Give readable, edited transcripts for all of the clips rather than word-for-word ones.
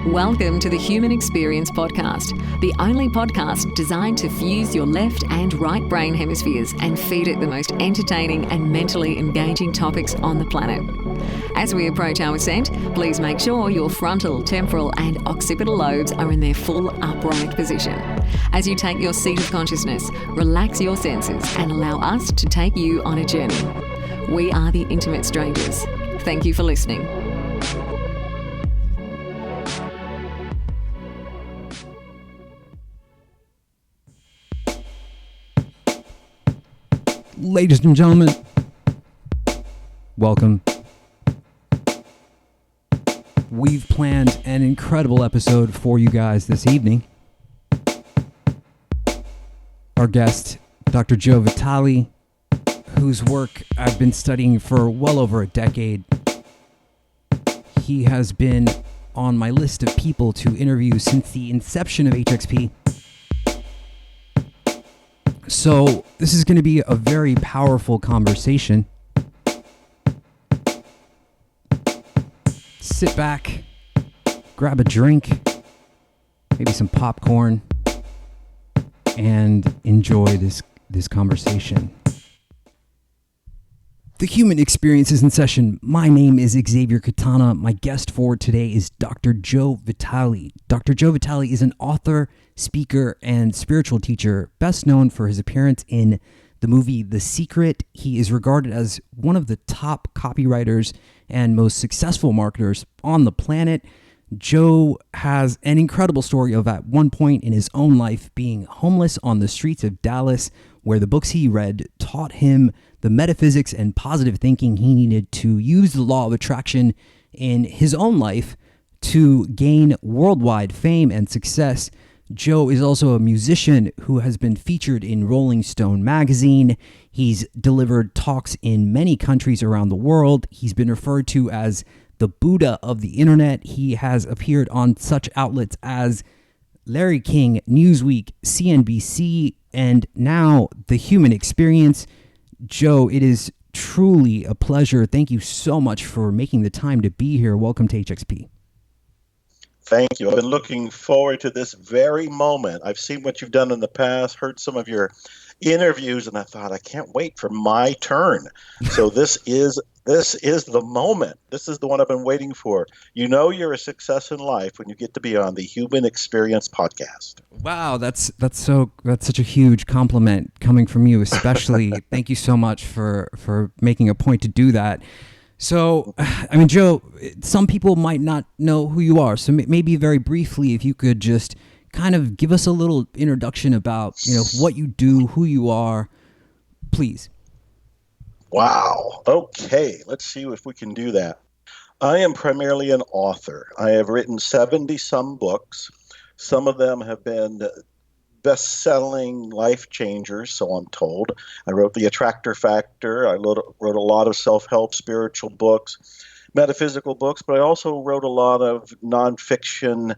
Welcome to the Human Experience Podcast, the only podcast designed to fuse your left and right brain hemispheres and feed it the most entertaining and mentally engaging topics on the planet. As we approach our ascent, please make sure your frontal, temporal and occipital lobes are in their full upright position. As you take your seat of consciousness, relax your senses and allow us to take you on a journey. We are the Intimate Strangers. Thank you for listening. Ladies and gentlemen, welcome. We've planned an incredible episode for you guys this evening. Our guest, Dr. Joe Vitale, whose work I've been studying for well over a decade. He has been on my list of people to interview since the inception of HXP. So this is going to be a very powerful conversation. Sit back, grab a drink, maybe some popcorn, and enjoy this conversation. The Human Experience is in session. My name is Xavier Katana. My guest for today is Dr. Joe Vitale. Dr. Joe Vitale is an author, speaker, and spiritual teacher, best known for his appearance in the movie The Secret. He is regarded as one of the top copywriters and most successful marketers on the planet. Joe has an incredible story of at one point in his own life being homeless on the streets of Dallas, where the books he read taught him the metaphysics and positive thinking he needed to use the law of attraction in his own life to gain worldwide fame and success. Joe is also a musician who has been featured in Rolling Stone magazine. He's delivered talks in many countries around the world. He's been referred to as the Buddha of the internet. He has appeared on such outlets as Larry King, Newsweek, CNBC, and now The Human Experience. Joe, it is truly a pleasure. Thank you so much for making the time to be here. Welcome to HXP. Thank you. I've been looking forward to this very moment. I've seen what you've done in the past, heard some of your interviews, and I thought, I can't wait for my turn. So this is the moment. This is the one I've been waiting for. You know you're a success in life when you get to be on the Human Experience podcast. Wow, that's such a huge compliment coming from you, especially. Thank you so much for making a point to do that. So, I mean, Joe, some people might not know who you are. So maybe very briefly, if you could just kind of give us a little introduction about, what you do, who you are, please. Wow. Okay. Let's see if we can do that. I am primarily an author. I have written 70-some books. Some of them have been best-selling life changers, so I'm told. I wrote The Attractor Factor. I wrote a lot of self-help spiritual books, metaphysical books, but I also wrote a lot of nonfiction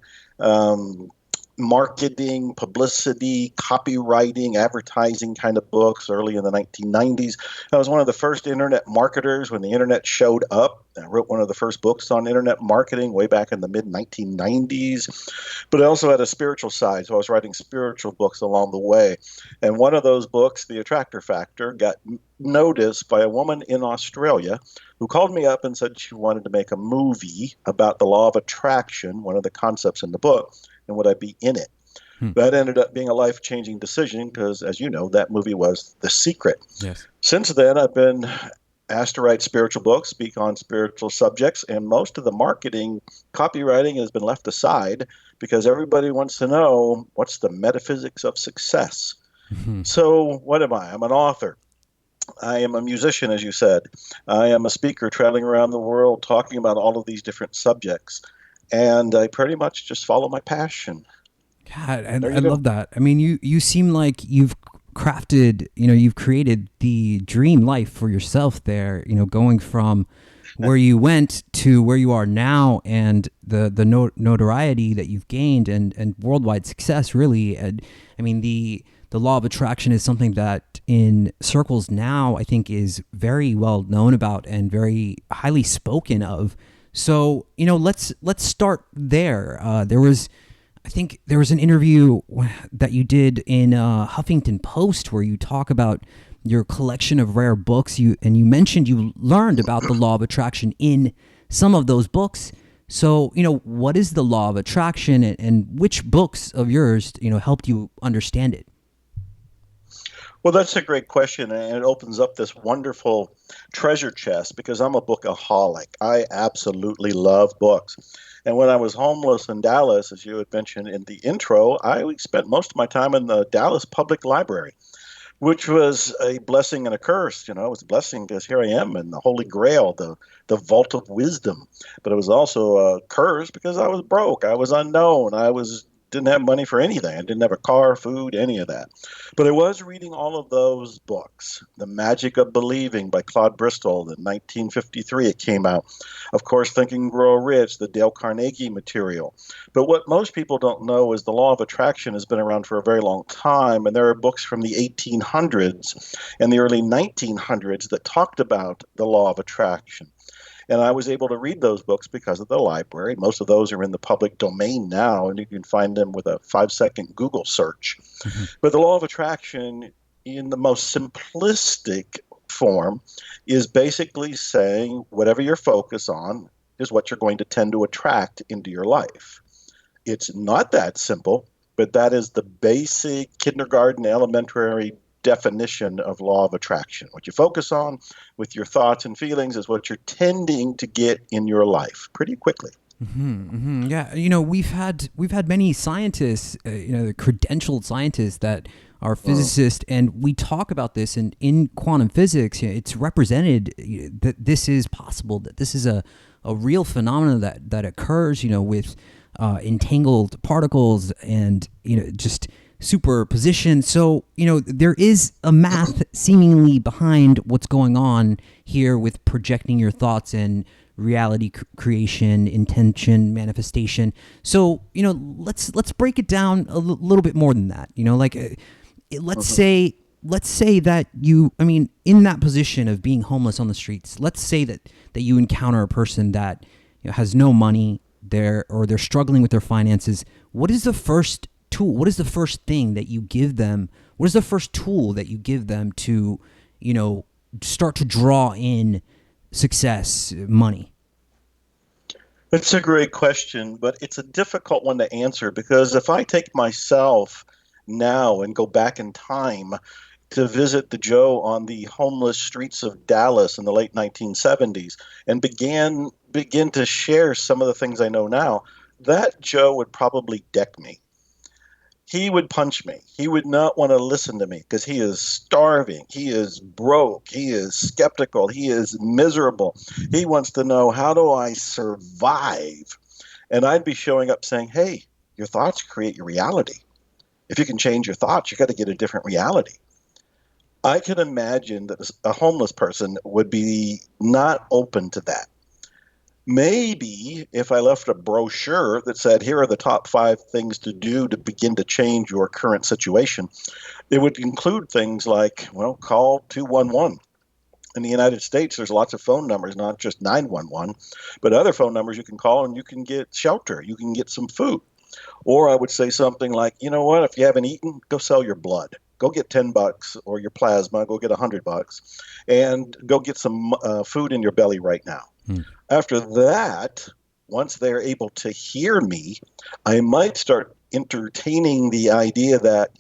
marketing, publicity, copywriting, advertising kind of books early in the 1990s. I was one of the first internet marketers when the internet showed up. I wrote one of the first books on internet marketing way back in the mid-1990s. But I also had a spiritual side, so I was writing spiritual books along the way. And one of those books, The Attractor Factor, got noticed by a woman in Australia who called me up and said she wanted to make a movie about the law of attraction, one of the concepts in the book, and would I be in it? That ended up being a life-changing decision because, as you know, that movie was The Secret. Yes. Since then, I've been asked to write spiritual books, speak on spiritual subjects, and most of the marketing, copywriting has been left aside because everybody wants to know what's the metaphysics of success. Mm-hmm. So what am I? I'm an author. I am a musician, as you said. I am a speaker traveling around the world talking about all of these different subjects. And I pretty much just follow my passion. God, I love that. I mean, you seem like you've crafted, you've created the dream life for yourself there, going from where you went to where you are now and the notoriety that you've gained and worldwide success, really. And I mean, the law of attraction is something that in circles now, I think is very well known about and very highly spoken of. So, let's start there. I think there was an interview that you did in Huffington Post where you talk about your collection of rare books. You mentioned you learned about the law of attraction in some of those books. So, what is the law of attraction, and which books of yours, helped you understand it? Well, that's a great question, and it opens up this wonderful treasure chest because I'm a bookaholic. I absolutely love books. And when I was homeless in Dallas, as you had mentioned in the intro, I spent most of my time in the Dallas Public Library, which was a blessing and a curse. It was a blessing because here I am in the Holy Grail, the vault of wisdom. But it was also a curse because I was broke. I was unknown. Didn't have money for anything. I didn't have a car, food, any of that. But I was reading all of those books. The Magic of Believing by Claude Bristol. In 1953 it came out. Of course, Think and Grow Rich, the Dale Carnegie material. But what most people don't know is the law of attraction has been around for a very long time, and there are books from the 1800s and the early 1900s that talked about the law of attraction. And I was able to read those books because of the library. Most of those are in the public domain now, and you can find them with a 5-second Google search. Mm-hmm. But the law of attraction, in the most simplistic form, is basically saying whatever you're focused on is what you're going to tend to attract into your life. It's not that simple, but that is the basic kindergarten, elementary definition of law of attraction. What you focus on with your thoughts and feelings is what you're tending to get in your life pretty quickly. Mm-hmm, mm-hmm. Yeah, we've had many scientists, credentialed scientists that are physicists, and we talk about this. And in quantum physics, it's represented that this is possible, that this is a real phenomenon that occurs, with entangled particles and just superposition. So, there is a math seemingly behind what's going on here with projecting your thoughts and reality creation, intention, manifestation. So, let's break it down a little bit more than that. Let's say that in that position of being homeless on the streets, let's say that you encounter a person that has no money, they're struggling with their finances. What is the first tool? What is the first thing that you give them? What is the first tool that you give them to, start to draw in success, money? It's a great question, but it's a difficult one to answer because if I take myself now and go back in time to visit the Joe on the homeless streets of Dallas in the late 1970s and begin to share some of the things I know now, that Joe would probably deck me. He would punch me. He would not want to listen to me because he is starving. He is broke. He is skeptical. He is miserable. He wants to know, how do I survive? And I'd be showing up saying, hey, your thoughts create your reality. If you can change your thoughts, you got to get a different reality. I can imagine that a homeless person would be not open to that. Maybe if I left a brochure that said, here are the top 5 things to do to begin to change your current situation, it would include things like, call 211. In the United States, there's lots of phone numbers, not just 911, but other phone numbers you can call and you can get shelter. You can get some food. Or I would say something like, if you haven't eaten, go sell your blood. Go get $10 or your plasma, go get $100 and go get some food in your belly right now. After that, once they're able to hear me, I might start entertaining the idea that,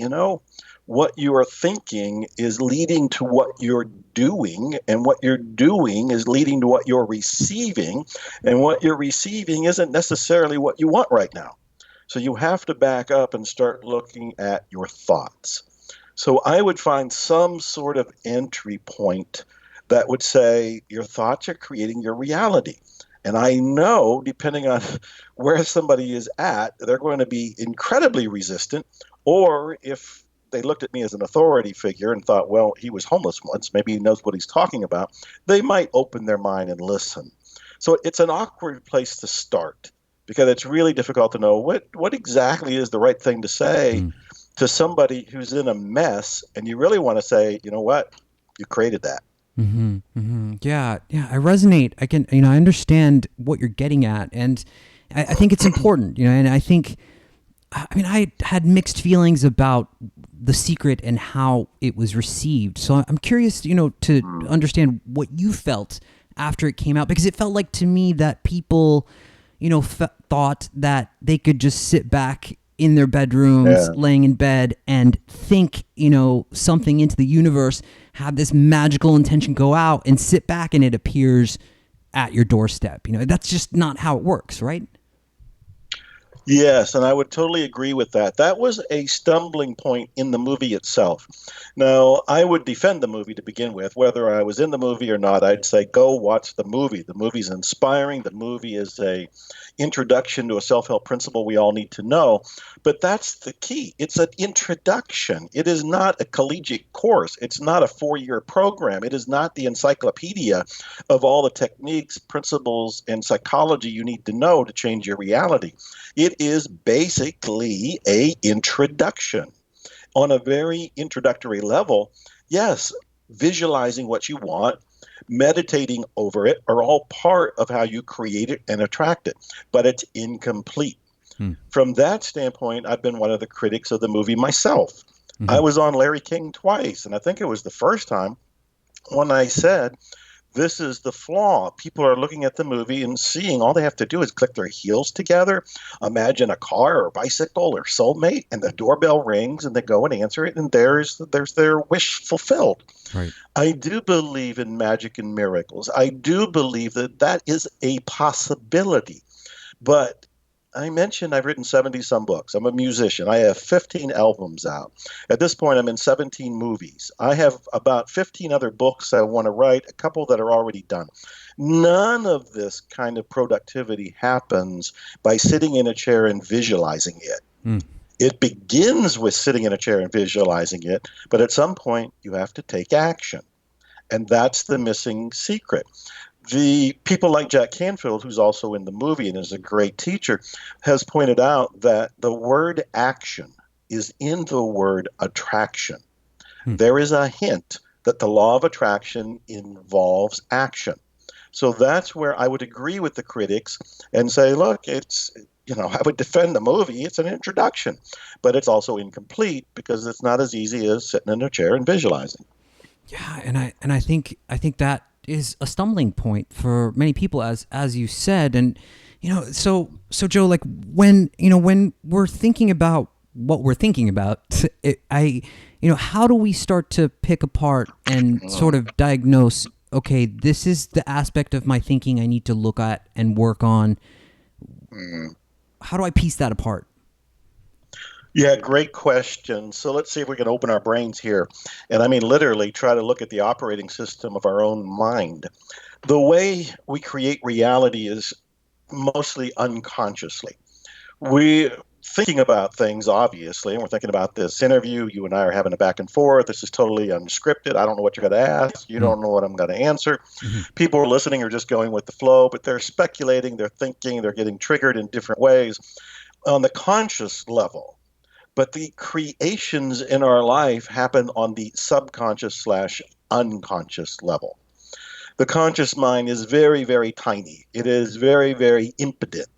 what you are thinking is leading to what you're doing, and what you're doing is leading to what you're receiving, and what you're receiving isn't necessarily what you want right now. So you have to back up and start looking at your thoughts. So I would find some sort of entry point that would say your thoughts are creating your reality. And I know, depending on where somebody is at, they're going to be incredibly resistant. Or if they looked at me as an authority figure and thought, well, he was homeless once, maybe he knows what he's talking about, they might open their mind and listen. So it's an awkward place to start because it's really difficult to know what exactly is the right thing to say to somebody who's in a mess. And you really want to say, you know what? You created that. Yeah, I resonate. I understand what you're getting at, and I think it's important, and I had mixed feelings about The Secret and how it was received. So I'm curious, to understand what you felt after it came out, because it felt like to me that people, thought that they could just sit back in their bedrooms, laying in bed, and think, something into the universe, have this magical intention go out and sit back and it appears at your doorstep. That's just not how it works, right? Yes, and I would totally agree with that. That was a stumbling point in the movie itself. Now, I would defend the movie to begin with. Whether I was in the movie or not, I'd say go watch the movie. The movie's inspiring. The movie is a introduction to a self-help principle we all need to know. But that's the key. It's an introduction. It is not a collegiate course. It's not a 4-year program. It is not the encyclopedia of all the techniques, principles, and psychology you need to know to change your reality. It is basically a introduction. On a very introductory level, yes, visualizing what you want, meditating over it are all part of how you create it and attract it, but it's incomplete. From that standpoint, I've been one of the critics of the movie myself. I was on Larry King twice, and I think it was the first time when I said, this is the flaw. People are looking at the movie and seeing all they have to do is click their heels together, imagine a car or a bicycle or soulmate, and the doorbell rings and they go and answer it, and there's their wish fulfilled. Right. I do believe in magic and miracles. I do believe that is a possibility. But I mentioned I've written 70-some books. I'm a musician. I have 15 albums out. At this point, I'm in 17 movies. I have about 15 other books I want to write, a couple that are already done. None of this kind of productivity happens by sitting in a chair and visualizing it. It begins with sitting in a chair and visualizing it, but at some point, you have to take action. And that's the missing secret. The people like Jack Canfield, who's also in the movie and is a great teacher, has pointed out that the word action is in the word attraction. There is a hint that the law of attraction involves action. So that's where I would agree with the critics and say, look, I would defend the movie. It's an introduction, but it's also incomplete because it's not as easy as sitting in a chair and visualizing. Yeah, and I think that is a stumbling point for many people, as you said. And so Joe, like when we're thinking about what we're thinking about, how do we start to pick apart and sort of diagnose, okay, this is the aspect of my thinking I need to look at and work on? How do I piece that apart? Yeah, great question. So let's see if we can open our brains here. And I mean, literally try to look at the operating system of our own mind. The way we create reality is mostly unconsciously. We're thinking about things, obviously, and we're thinking about this interview. You and I are having a back and forth. This is totally unscripted. I don't know what you're going to ask. You don't know what I'm going to answer. People who are listening are just going with the flow, but they're speculating, they're thinking, they're getting triggered in different ways on the conscious level. But the creations in our life happen on the subconscious/unconscious level. The conscious mind is very, very tiny. It is very, very impotent.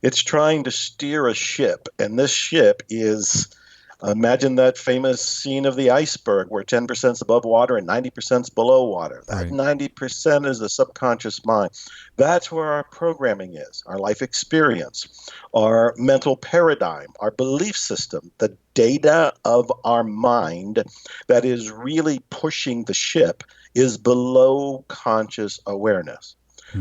It's trying to steer a ship, and this ship is, imagine that famous scene of the iceberg where 10% is above water and 90% is below water. That 90% is the subconscious mind. That's where our programming is, our life experience, our mental paradigm, our belief system, the data of our mind that is really pushing the ship is below conscious awareness.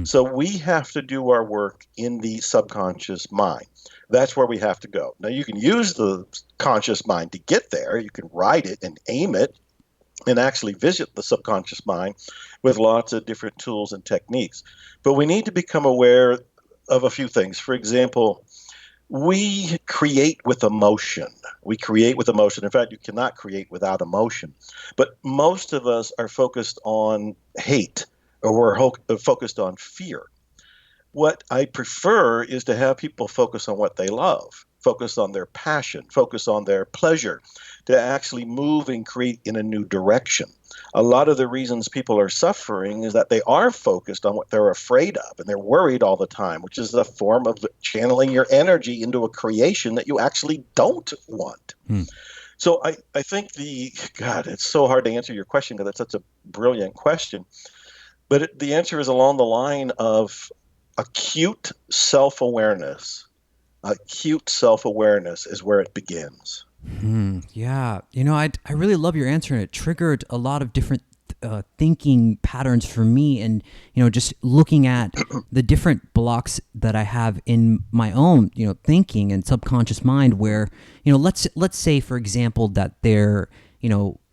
So we have to do our work in the subconscious mind. That's where we have to go. Now, you can use the conscious mind to get there. You can write it and aim it and actually visit the subconscious mind with lots of different tools and techniques. But we need to become aware of a few things. For example, we create with emotion. We create with emotion. In fact, you cannot create without emotion. But most of us are focused on hate, or we're focused on fear. What I prefer is to have people focus on what they love, focus on their passion, focus on their pleasure, to actually move and create in a new direction. a lot of the reasons people are suffering is that they are focused on what they're afraid of, and they're worried all the time, which is a form of channeling your energy into a creation that you actually don't want. So I think God, it's so hard to answer your question because it's such a brilliant question. But the answer is along the line of acute self-awareness. Acute self-awareness is where it begins. Yeah. I really love your answer, and it triggered a lot of different thinking patterns for me. And, just looking at the different blocks that I have in my own, thinking and subconscious mind where, let's say, for example, that they're,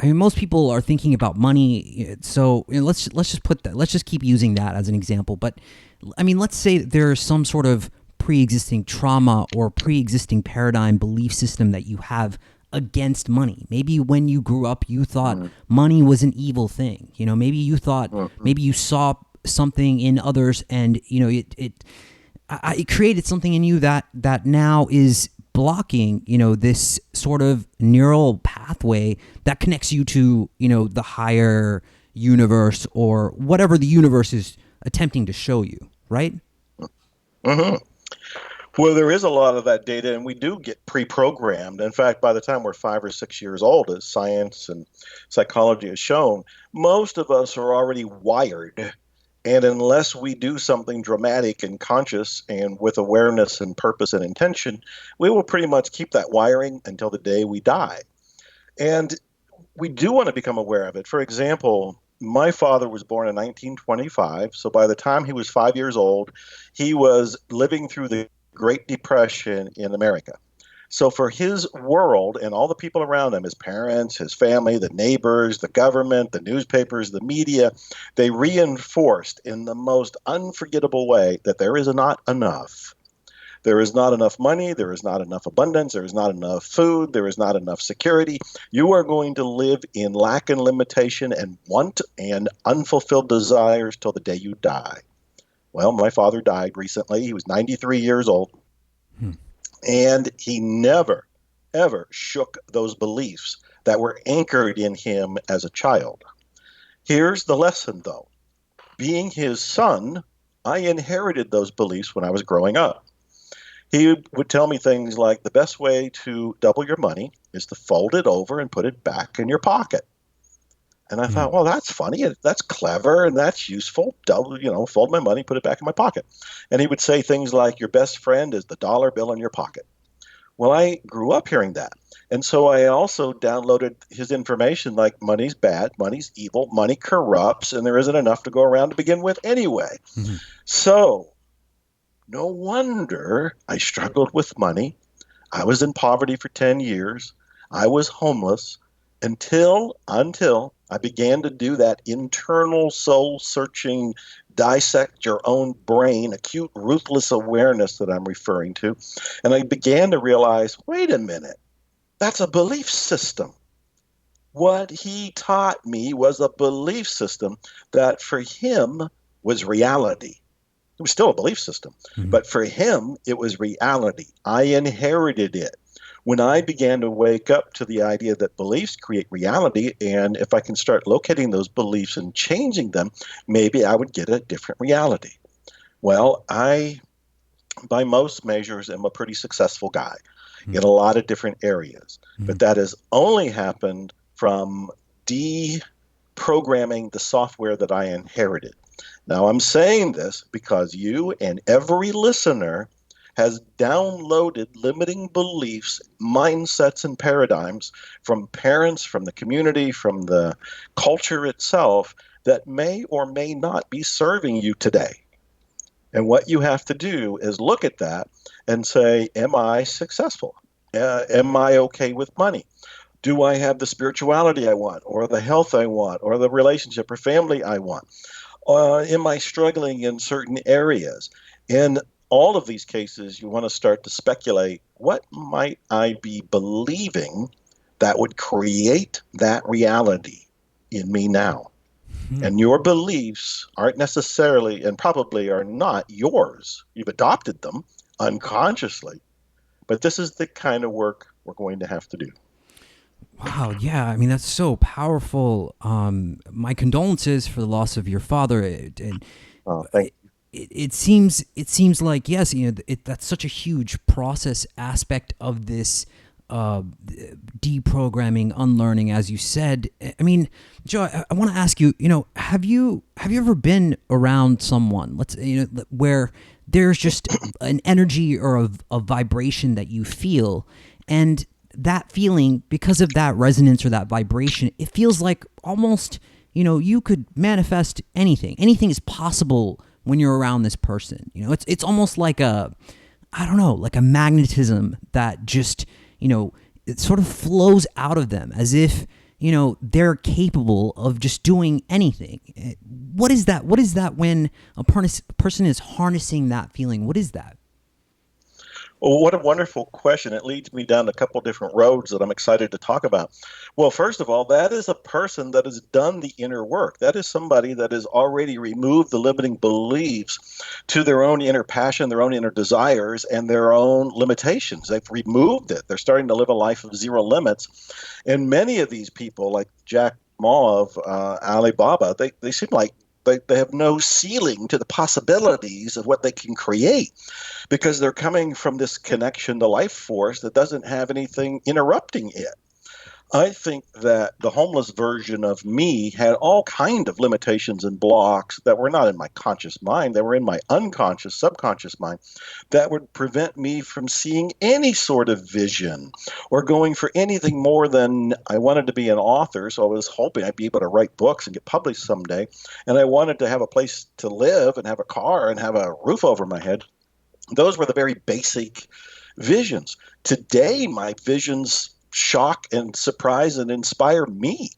most people are thinking about money. So let's just keep using that as an example. But let's say there's some sort of pre-existing trauma or pre-existing paradigm belief system that you have against money. Maybe when you grew up, you thought money was an evil thing. Maybe you thought, maybe you saw something in others, and it created something in you that now is blocking, this sort of neural pathway that connects you to, the higher universe or whatever the universe is attempting to show you, right? Well, there is a lot of that data, and we do get pre-programmed. In fact, by the time we're 5 or 6 years old, as science and psychology has shown, most of us are already wired. And unless we do something dramatic and conscious and with awareness and purpose and intention, we will pretty much keep that wiring until the day we die. And we do want to become aware of it. For example, my father was born in 1925. So by the time he was 5 years old, he was living through the Great Depression in America. So for his world and all the people around him, his parents, his family, the neighbors, the government, the newspapers, the media, they reinforced in the most unforgettable way that there is not enough. There is not enough money. There is not enough abundance. There is not enough food. There is not enough security. You are going to live in lack and limitation and want and unfulfilled desires till the day you die. Well, my father died recently. He was 93 years old. And he never, ever shook those beliefs that were anchored in him as a child. Here's the lesson, though. Being his son, I inherited those beliefs when I was growing up. He would tell me things like, the best way to double your money is to fold it over and put it back in your pocket. And I thought, well, that's funny, that's clever, and that's useful. Fold my money, put it back in my pocket. And he would say things like, your best friend is the dollar bill in your pocket. Well, I grew up hearing that. And so I also downloaded his information like money's bad, money's evil, money corrupts, and there isn't enough to go around to begin with anyway. So no wonder I struggled with money. I was in poverty for 10 years. I was homeless until I began to do that internal soul-searching, dissect your own brain, acute, ruthless awareness that I'm referring to. And I began to realize, wait a minute, that's a belief system. What he taught me was a belief system that for him was reality. It was still a belief system, but for him, it was reality. I inherited it. When I began to wake up to the idea that beliefs create reality, and if I can start locating those beliefs and changing them, maybe I would get a different reality. Well, I, by most measures, am a pretty successful guy in a lot of different areas, but that has only happened from deprogramming the software that I inherited. Now, I'm saying this because you and every listener has downloaded limiting beliefs, mindsets, and paradigms from parents, from the community, from the culture itself that may or may not be serving you today. And what you have to do is look at that and say, am I successful? Am I okay with money? Do I have the spirituality I want, or the health I want, or the relationship or family I want? Am I struggling in certain areas? In all of these cases, you want to start to speculate, what might I be believing that would create that reality in me now? And your beliefs aren't necessarily, and probably are not yours. You've adopted them unconsciously. But this is the kind of work we're going to have to do. Wow, yeah. I mean, that's so powerful. My condolences for the loss of your father. And Thank it seems like, yes, that's such a huge process aspect of this deprogramming, unlearning, as you said. I mean, Joe, I want to ask you, have you ever been around someone, where there's just an energy or a vibration that you feel, and that feeling, because of that resonance or that vibration, it feels like almost, you could manifest anything. Anything is possible when you're around this person. It's almost like I don't know, like a magnetism that just, it sort of flows out of them as if, they're capable of just doing anything. What is that? What is that when a person is harnessing that feeling? What is that? Well, what a wonderful question. It leads me down a couple different roads that I'm excited to talk about. Well, first of all, that is a person that has done the inner work. That is somebody that has already removed the limiting beliefs to their own inner passion, their own inner desires, and their own limitations. They've removed it. They're starting to live a life of zero limits. And many of these people, like Jack Ma of Alibaba, they seem like they have no ceiling to the possibilities of what they can create, because they're coming from this connection to life force that doesn't have anything interrupting it. I think that the homeless version of me had all kind of limitations and blocks that were not in my conscious mind. They were in my unconscious, subconscious mind, that would prevent me from seeing any sort of vision or going for anything more than I wanted to be an author. So I was hoping I'd be able to write books and get published someday. And I wanted to have a place to live and have a car and have a roof over my head. Those were the very basic visions. Today, my visions shock and surprise and inspire me.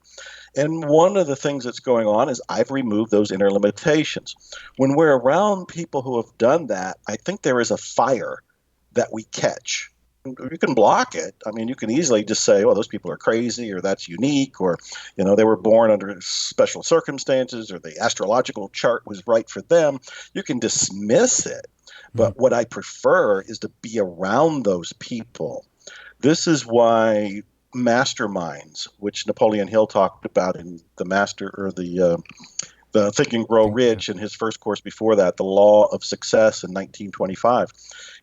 And one of the things that's going on is I've removed those inner limitations. When we're around people who have done that, I think there is a fire that we catch. You can block it. I mean, you can easily just say, well, those people are crazy, or that's unique, or, they were born under special circumstances, or the astrological chart was right for them. You can dismiss it. But what I prefer is to be around those people. This is why masterminds, which Napoleon Hill talked about in the Think and Grow Rich, in his first course before that, The Law of Success, in 1925.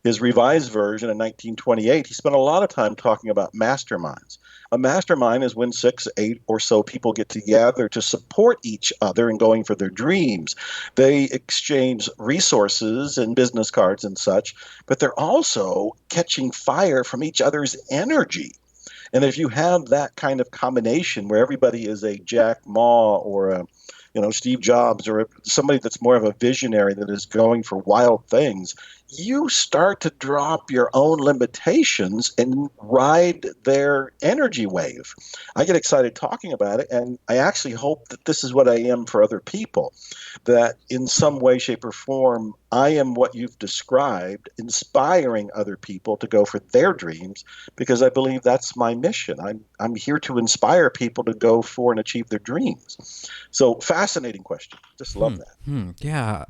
His revised version in 1928, he spent a lot of time talking about masterminds. A mastermind is when 6, 8 or so people get together to support each other in going for their dreams. They exchange resources and business cards and such, but they're also catching fire from each other's energy. And if you have that kind of combination where everybody is a Jack Ma or a Steve Jobs, or somebody that's more of a visionary that is going for wild things, you start to drop your own limitations and ride their energy wave. I get excited talking about it, and I actually hope that this is what I am for other people, that in some way, shape, or form, I am what you've described, inspiring other people to go for their dreams, because I believe that's my mission. I'm here to inspire people to go for and achieve their dreams. So, fascinating question. Just love that. Yeah.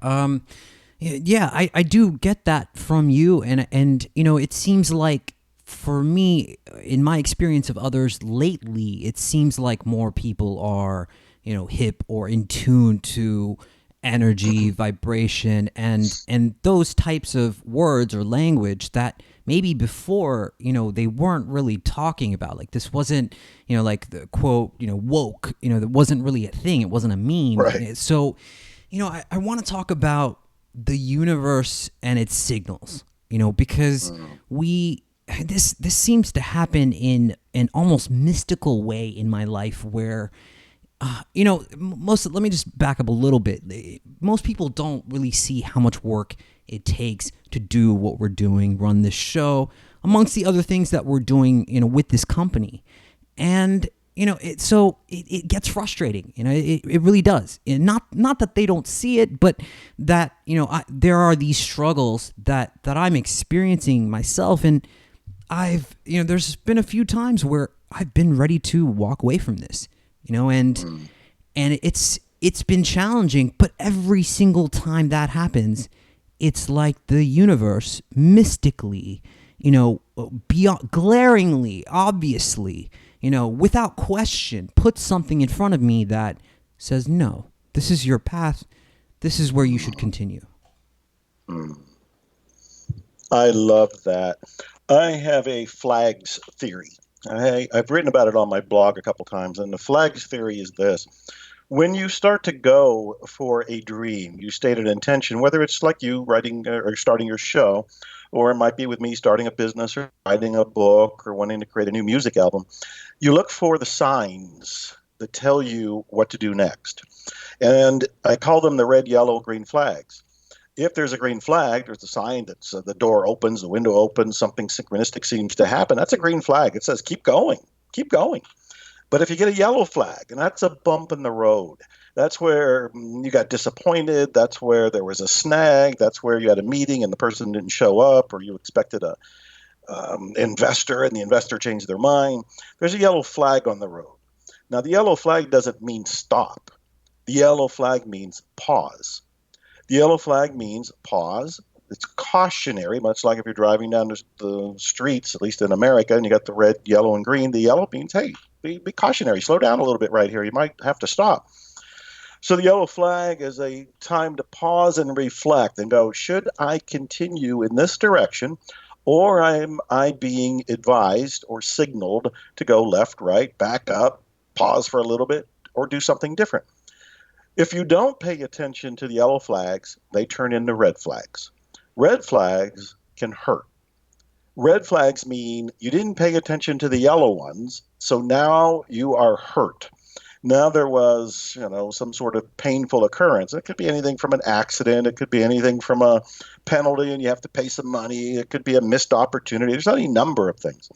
Yeah, I do get that from you, and it seems like, for me, in my experience of others lately, it seems like more people are, hip or in tune to energy, vibration, and those types of words or language that maybe before, they weren't really talking about. Like, this wasn't, like the quote, woke, that wasn't really a thing. It wasn't a meme. Right. So, I want to talk about the universe and its signals, because this seems to happen in an almost mystical way in my life where, let me just back up a little bit. Most people don't really see how much work it takes to do what we're doing, run this show, amongst the other things that we're doing, with this company. And, it gets frustrating. It really does. And not that they don't see it, but that, there are these struggles that I'm experiencing myself. And there's been a few times where I've been ready to walk away from this, and it's been challenging, but every single time that happens, it's like the universe mystically, beyond, glaringly, obviously, without question, put something in front of me that says, no, this is your path. This is where you should continue. I love that. I have a flags theory. I've written about it on my blog a couple times, and the flags theory is this. When you start to go for a dream, you state an intention, whether it's like you writing or starting your show, or it might be with me starting a business or writing a book or wanting to create a new music album, you look for the signs that tell you what to do next. And I call them the red, yellow, green flags. If there's a green flag, there's a sign that the door opens, the window opens, something synchronistic seems to happen. That's a green flag. It says, keep going, keep going. But if you get a yellow flag, and that's a bump in the road, that's where you got disappointed, that's where there was a snag, that's where you had a meeting and the person didn't show up, or you expected a investor and the investor changed their mind, there's a yellow flag on the road. Now, the yellow flag doesn't mean stop. The yellow flag means pause. The yellow flag means pause. It's cautionary, much like if you're driving down the streets, at least in America, and you got the red, yellow, and green. The yellow means, hey, be cautionary. Slow down a little bit right here. You might have to stop. So the yellow flag is a time to pause and reflect and go, should I continue in this direction, or am I being advised or signaled to go left, right, back up, pause for a little bit, or do something different? If you don't pay attention to the yellow flags, they turn into red flags. Red flags can hurt. Red flags mean you didn't pay attention to the yellow ones, so now you are hurt. Now there was, some sort of painful occurrence. It could be anything from an accident. It could be anything from a penalty and you have to pay some money. It could be a missed opportunity. There's any number of things.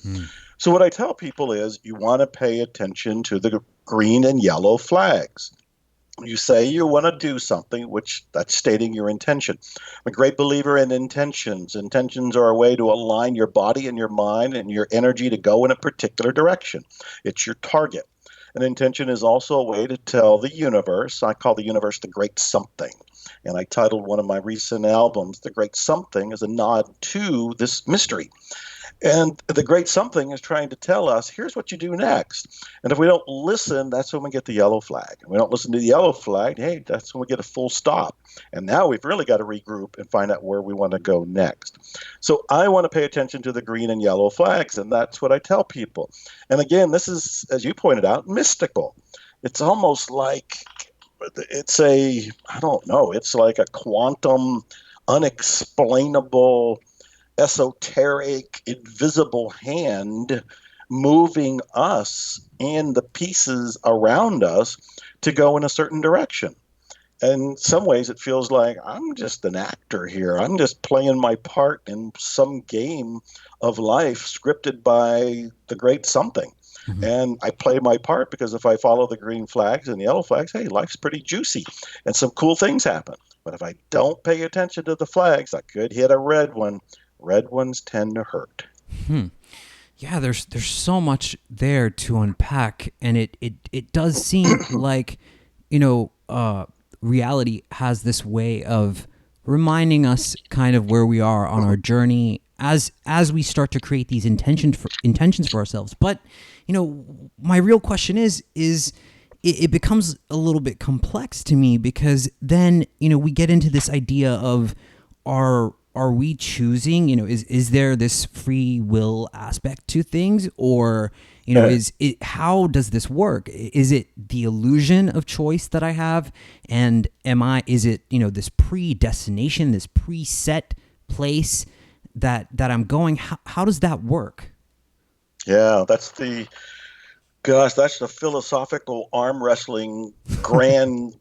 So what I tell people is you want to pay attention to the green and yellow flags. You say you want to do something, which that's stating your intention. I'm a great believer in intentions. Intentions are a way to align your body and your mind and your energy to go in a particular direction. It's your target. An intention is also a way to tell the universe. I call the universe the great something. And I titled one of my recent albums, The Great Something, as a nod to this mystery. And the great something is trying to tell us, here's what you do next. And if we don't listen, that's when we get the yellow flag. And we don't listen to the yellow flag, hey, that's when we get a full stop. And now we've really got to regroup and find out where we want to go next. So I want to pay attention to the green and yellow flags, and that's what I tell people. And again, this is, as you pointed out, mystical. It's almost like it's it's like a quantum, unexplainable, esoteric, invisible hand moving us and the pieces around us to go in a certain direction. And in some ways it feels like I'm just an actor here. I'm just playing my part in some game of life scripted by the great something. Mm-hmm. And I play my part because if I follow the green flags and the yellow flags, hey, life's pretty juicy and some cool things happen. But if I don't pay attention to the flags, I could hit a red one. Red ones tend to hurt. Yeah, there's so much there to unpack, and it does seem like, reality has this way of reminding us kind of where we are on our journey as we start to create these intentions for ourselves. But, my real question is it becomes a little bit complex to me, because then, we get into this idea of are we choosing, is there this free will aspect to things, or, how does this work? Is it the illusion of choice that I have? And is it, this predestination, this preset place that I'm going? How does that work? Yeah, that's the philosophical arm wrestling grand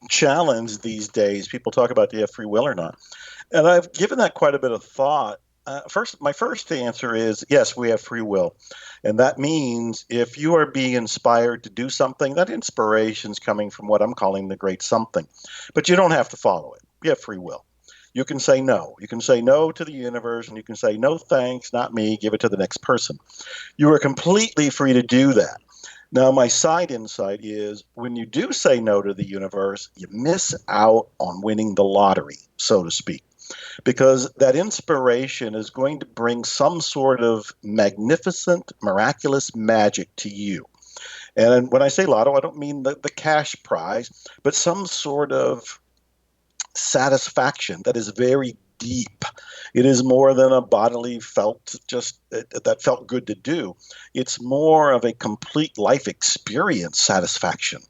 challenge these days. People talk about, do you have free will or not? And I've given that quite a bit of thought. My first answer is, yes, we have free will. And that means if you are being inspired to do something, that inspiration is coming from what I'm calling the great something. But you don't have to follow it. You have free will. You can say no. You can say no to the universe, and you can say, no thanks, not me, give it to the next person. You are completely free to do that. Now, my side insight is when you do say no to the universe, you miss out on winning the lottery, so to speak. because that inspiration is going to bring some sort of magnificent, miraculous magic to you. And when I say lotto, I don't mean the cash prize, but some sort of satisfaction that is very deep. It is more than a bodily felt, just that felt good to do. It's more of a complete life experience satisfaction.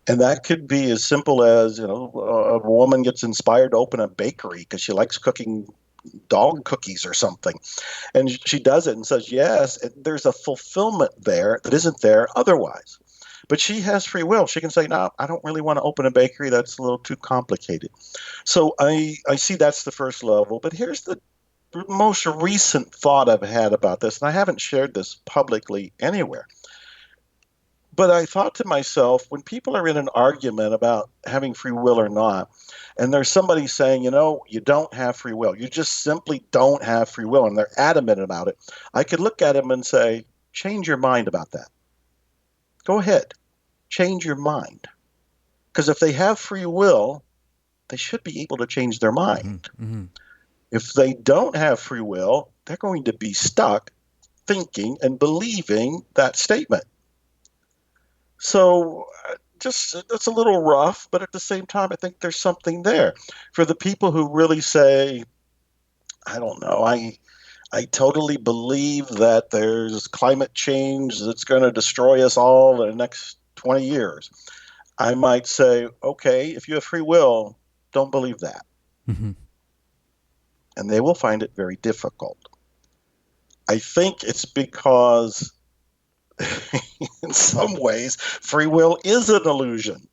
And that could be as simple as, a woman gets inspired to open a bakery because she likes cooking dog cookies or something. And she does it and says, yes, there's a fulfillment there that isn't there otherwise. But she has free will. She can say, no, I don't really want to open a bakery. That's a little too complicated. So I see that's the first level. But here's the most recent thought I've had about this, and I haven't shared this publicly anywhere. But I thought to myself, when people are in an argument about having free will or not, and there's somebody saying, you don't have free will, you just simply don't have free will, and they're adamant about it, I could look at them and say, change your mind about that. Go ahead, change your mind. Because if they have free will, they should be able to change their mind. Mm-hmm. If they don't have free will, they're going to be stuck thinking and believing that statement. So that's a little rough, but at the same time, I think there's something there. For the people who really say, I don't know, I totally believe that there's climate change that's going to destroy us all in the next 20 years. I might say, okay, if you have free will, don't believe that. Mm-hmm. And they will find it very difficult. I think it's because in some ways, free will is an illusion.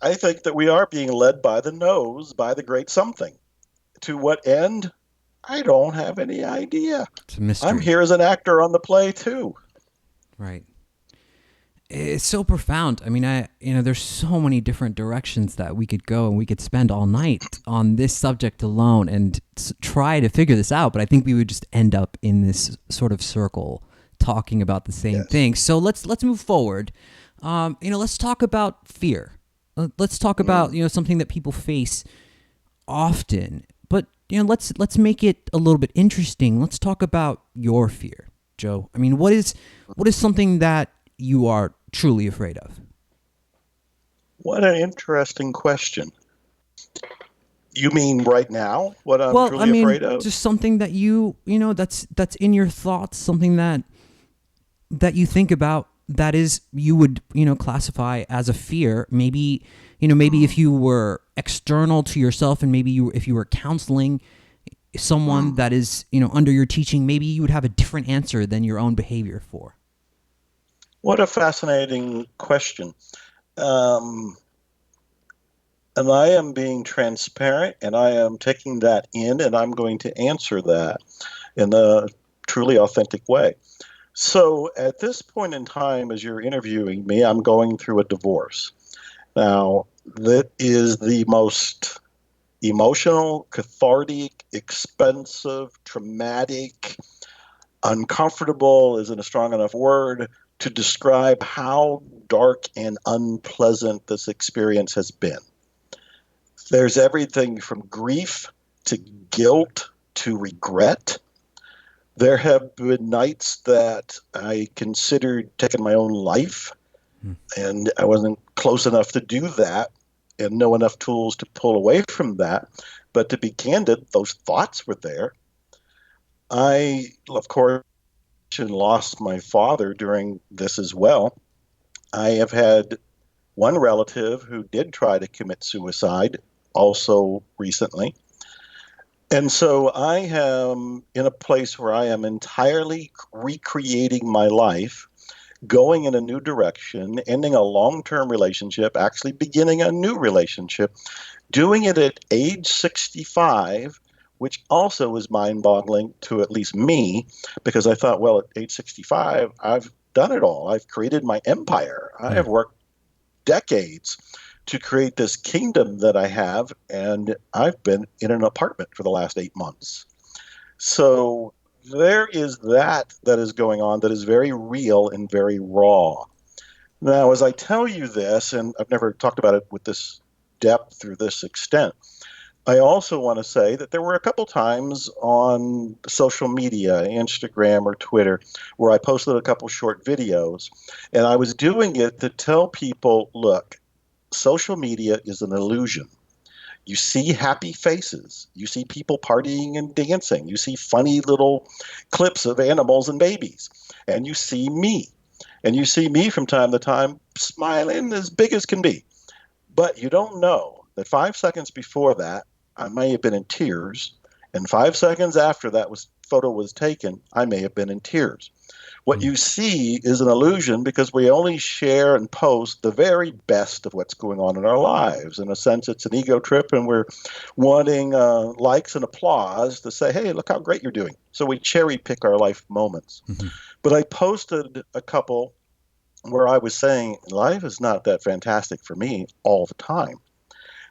I think that we are being led by the nose, by the great something. To what end? I don't have any idea. It's a mystery. I'm here as an actor on the play too. Right. It's so profound. I mean, there's so many different directions that we could go, and we could spend all night on this subject alone and try to figure this out. But I think we would just end up in this sort of circle talking about the same thing. So let's move forward. Let's talk about fear. Let's talk about something that people face often. But let's make it a little bit interesting. Let's talk about your fear, Joe. I mean, what is something that you are truly afraid of? What an interesting question. You mean right now? What I'm truly afraid of? Just something that that's in your thoughts, something that you think about that is you would classify as a fear. Maybe if you were external to yourself, and maybe if you were counseling someone that is under your teaching, maybe you would have a different answer than your own behavior for. What a fascinating question. And I am being transparent, and I am taking that in, and I'm going to answer that in a truly authentic way. So at this point in time, as you're interviewing me, I'm going through a divorce. Now, that is the most emotional, cathartic, expensive, traumatic, uncomfortable isn't a strong enough word to describe how dark and unpleasant this experience has been. There's everything from grief to guilt to regret. There have been nights that I considered taking my own life, and I wasn't close enough to do that and know enough tools to pull away from that. But to be candid, those thoughts were there. I, of course, lost my father during this as well. I have had one relative who did try to commit suicide also recently. And so I am in a place where I am entirely recreating my life, going in a new direction, ending a long-term relationship, actually beginning a new relationship, doing it at age 65, which also is mind-boggling to at least me, because I thought, well, at age 65, I've done it all. I've created my empire. I have worked decades to create this kingdom that I have, and I've been in an apartment for the last 8 months. So there is that is going on that is very real and very raw. Now, as I tell you this, and I've never talked about it with this depth or this extent, I also want to say that there were a couple times on social media, Instagram or Twitter, where I posted a couple short videos, and I was doing it to tell people, look, social media is an illusion. You see happy faces. You see people partying and dancing. You see funny little clips of animals and babies. And you see me. And you see me from time to time smiling as big as can be. But you don't know that 5 seconds before that, I may have been in tears. And 5 seconds after that photo was taken, I may have been in tears. What you see is an illusion because we only share and post the very best of what's going on in our lives. In a sense, it's an ego trip, and we're wanting likes and applause to say, hey, look how great you're doing. So we cherry pick our life moments. Mm-hmm. But I posted a couple where I was saying life is not that fantastic for me all the time.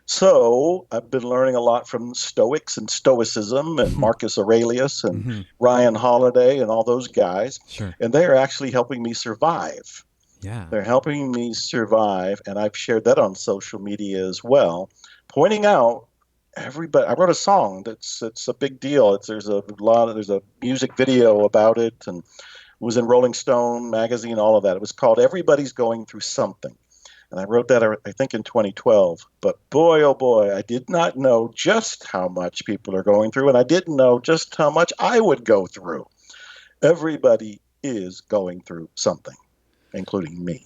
So I've been learning a lot from Stoics and Stoicism and Marcus Aurelius and Ryan Holiday and all those guys. Sure. And they are actually helping me survive. Yeah. They're helping me survive. And I've shared that on social media as well, pointing out everybody. I wrote a song it's a big deal. There's a music video about it, and it was in Rolling Stone magazine, all of that. It was called Everybody's Going Through Something. And I wrote that, I think, in 2012. But boy, oh boy, I did not know just how much people are going through, and I didn't know just how much I would go through. Everybody is going through something, including me.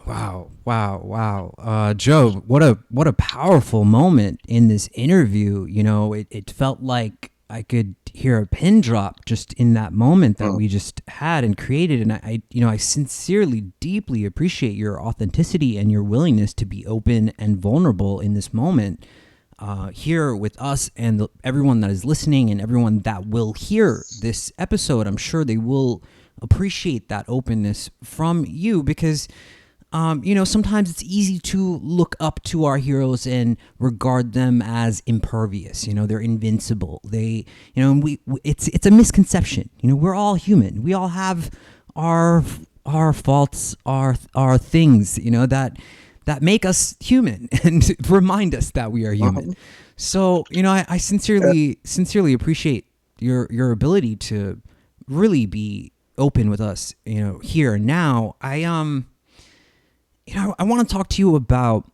Wow. Joe, what a powerful moment in this interview. You know, it felt like I could hear a pin drop just in that moment that we just had and created. And I sincerely, deeply appreciate your authenticity and your willingness to be open and vulnerable in this moment here with us and everyone that is listening and everyone that will hear this episode. I'm sure they will appreciate that openness from you because sometimes it's easy to look up to our heroes and regard them as impervious. They're invincible. It's a misconception. We're all human. We all have our faults, our things, that make us human and remind us that we are human. So, I sincerely appreciate your ability to really be open with us, here and now. I want to talk to you about,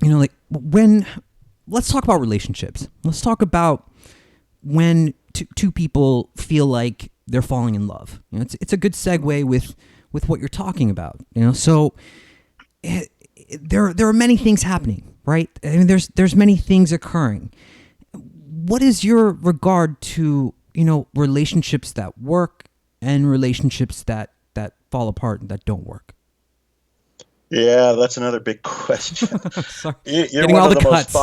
let's talk about relationships. Let's talk about when two people feel like they're falling in love. It's a good segue with what you're talking about. So there are many things happening, right? I mean, there's many things occurring. What is your regard to, relationships that work and relationships that fall apart and that don't work? Yeah, that's another big question. Sorry. You're one of the most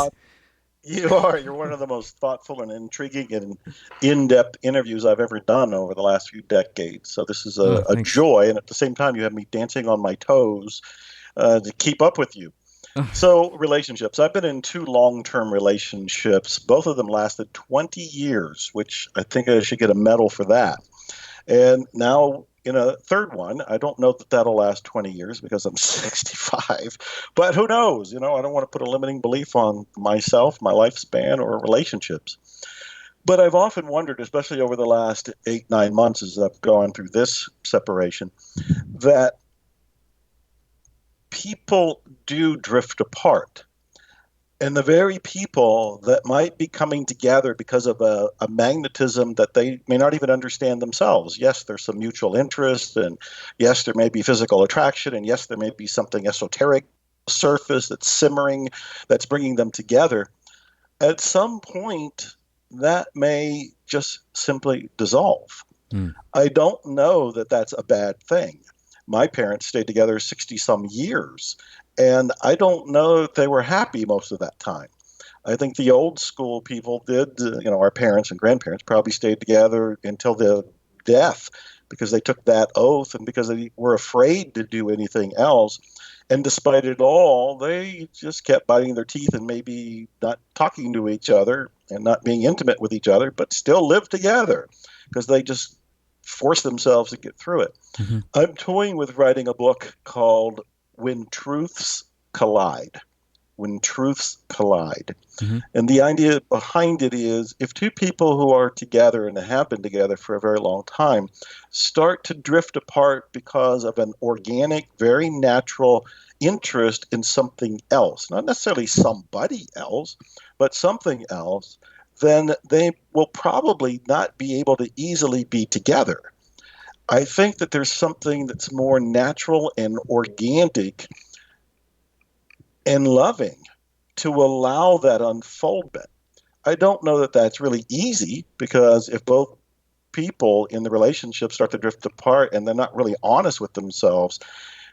you're one of the most thoughtful and intriguing and in-depth interviews I've ever done over the last few decades. So this is a joy, and at the same time, you have me dancing on my toes to keep up with you. So relationships. I've been in 2 long-term relationships. Both of them lasted 20 years, which I think I should get a medal for that. And now in a third one, I don't know that that'll last 20 years because I'm 65, but who knows? I don't want to put a limiting belief on myself, my lifespan, or relationships. But I've often wondered, especially over the last 8-9 months as I've gone through this separation, that people do drift apart. And the very people that might be coming together because of a magnetism that they may not even understand themselves. Yes, there's some mutual interest, and yes, there may be physical attraction, and yes, there may be something esoteric surface that's simmering, that's bringing them together. At some point, that may just simply dissolve. I don't know that that's a bad thing. My parents stayed together 60-some years. And I don't know if they were happy most of that time. I think the old school people did, our parents and grandparents probably stayed together until their death because they took that oath and because they were afraid to do anything else. And despite it all, they just kept biting their teeth and maybe not talking to each other and not being intimate with each other, but still lived together because they just forced themselves to get through it. I'm toying with writing a book called When Truths Collide. when truths collide. Mm-hmm. And the idea behind it is if two people who are together and have been together for a very long time start to drift apart because of an organic, very natural interest in something else, not necessarily somebody else, but something else, then they will probably not be able to easily be together. I think that there's something that's more natural and organic and loving to allow that unfoldment. I don't know that that's really easy, because if both people in the relationship start to drift apart and they're not really honest with themselves,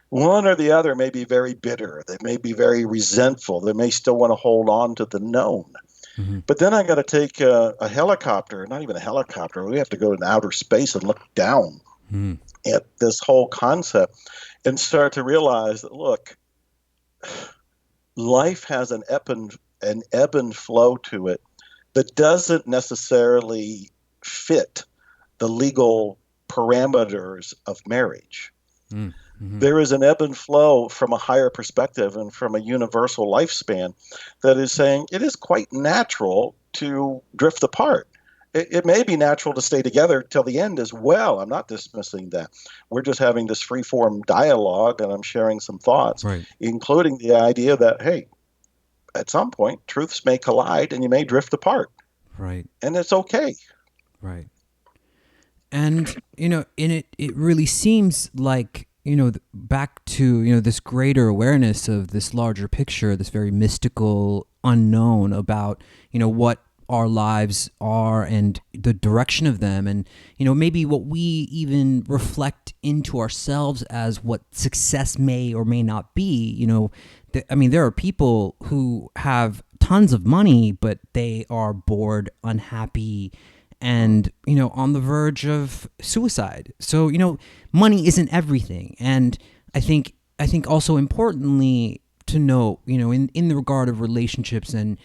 one or the other may be very bitter. They may be very resentful. They may still want to hold on to the known. Mm-hmm. But then I got to take a helicopter, not even a helicopter. We have to go into outer space and look down at this whole concept and start to realize that, look, life has an ebb and flow to it that doesn't necessarily fit the legal parameters of marriage. Mm-hmm. There is an ebb and flow from a higher perspective and from a universal lifespan that is saying it is quite natural to drift apart. It may be natural to stay together till the end as well. I'm not dismissing that. We're just having this free-form dialogue, and I'm sharing some thoughts, right, including the idea that, hey, at some point, truths may collide and you may drift apart. Right. And it's okay. Right. And, it really seems like, back to, this greater awareness of this larger picture, this very mystical unknown about, what our lives are and the direction of them, and maybe what we even reflect into ourselves as what success may or may not be. There are people who have tons of money, but they are bored, unhappy, and on the verge of suicide. So money isn't everything. And I think also importantly to note, in the regard of relationships and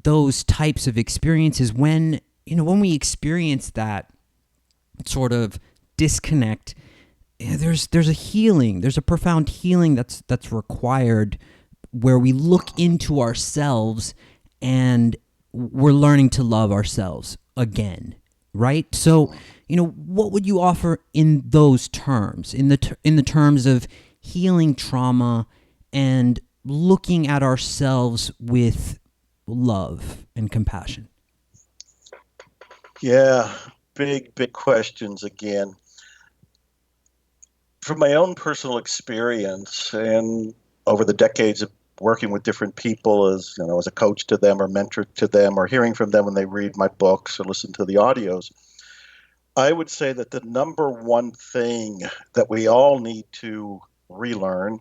those types of experiences, when we experience that sort of disconnect, there's a healing, there's a profound healing that's required, where we look into ourselves and we're learning to love ourselves again, right? So, what would you offer in those terms, in the terms of healing trauma and looking at ourselves with love and compassion? Yeah, big questions again. From my own personal experience and over the decades of working with different people as a coach to them or mentor to them, or hearing from them when they read my books or listen to the audios, I would say that the number one thing that we all need to relearn,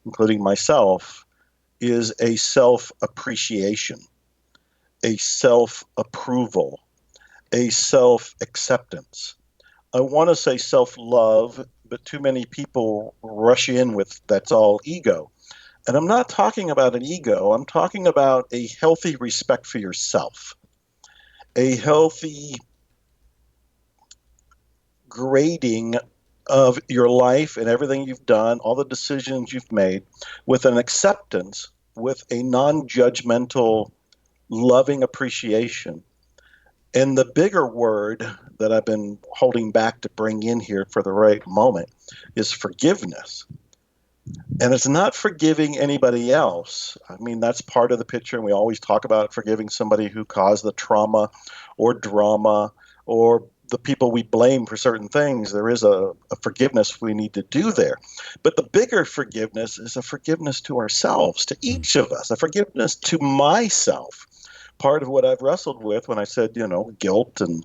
including myself, is a self-appreciation, a self-approval, a self-acceptance. I want to say self-love, but too many people rush in with that's all ego. And I'm not talking about an ego. I'm talking about a healthy respect for yourself, a healthy grading of your life and everything you've done, all the decisions you've made, with an acceptance, with a non-judgmental, loving appreciation. And the bigger word that I've been holding back to bring in here for the right moment is forgiveness. And it's not forgiving anybody else. That's part of the picture, and we always talk about forgiving somebody who caused the trauma or drama, or the people we blame for certain things. There is a forgiveness we need to do there. But the bigger forgiveness is a forgiveness to ourselves, to each of us, a forgiveness to myself. Part of what I've wrestled with when I said, guilt and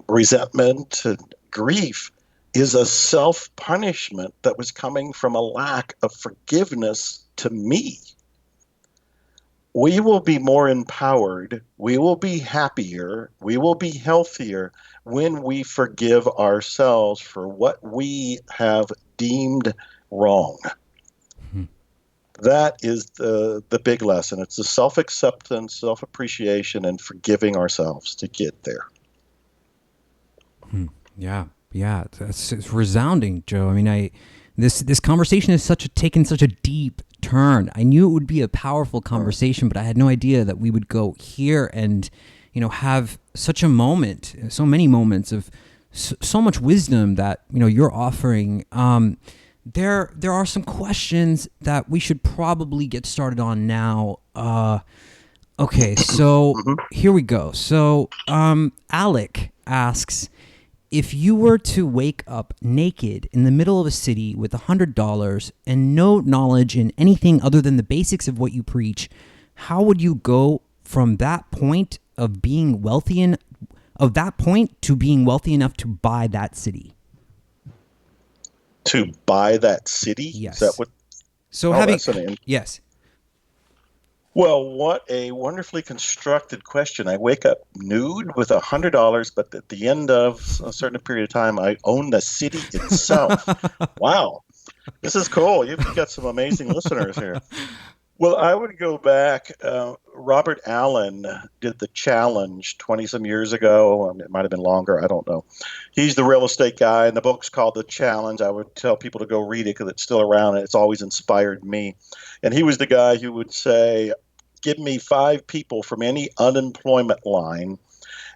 resentment and grief is a self-punishment that was coming from a lack of forgiveness to me. We will be more empowered, we will be happier, we will be healthier when we forgive ourselves for what we have deemed wrong. Mm-hmm. That is the big lesson. It's the self-acceptance, self-appreciation, and forgiving ourselves to get there. Yeah, it's resounding, Joe. This conversation has taken such a deep turn. I knew it would be a powerful conversation, but I had no idea that we would go here and, have such a moment, so many moments of so much wisdom that, you're offering. There are some questions that we should probably get started on now. Okay, so here we go. So Alec asks, if you were to wake up naked in the middle of a city with $100 and no knowledge in anything other than the basics of what you preach, how would you go from that point of being wealthy to being wealthy enough to buy that city? To buy that city? Yes. Is that what? So yes. Well, what a wonderfully constructed question. I wake up nude with $100, but at the end of a certain period of time, I own the city itself. Wow. This is cool. You've got some amazing listeners here. Well, I would go back. Robert Allen did the challenge 20-some years ago. It might have been longer. I don't know. He's the real estate guy, and the book's called The Challenge. I would tell people to go read it because it's still around, and it's always inspired me. And he was the guy who would say, give me 5 people from any unemployment line.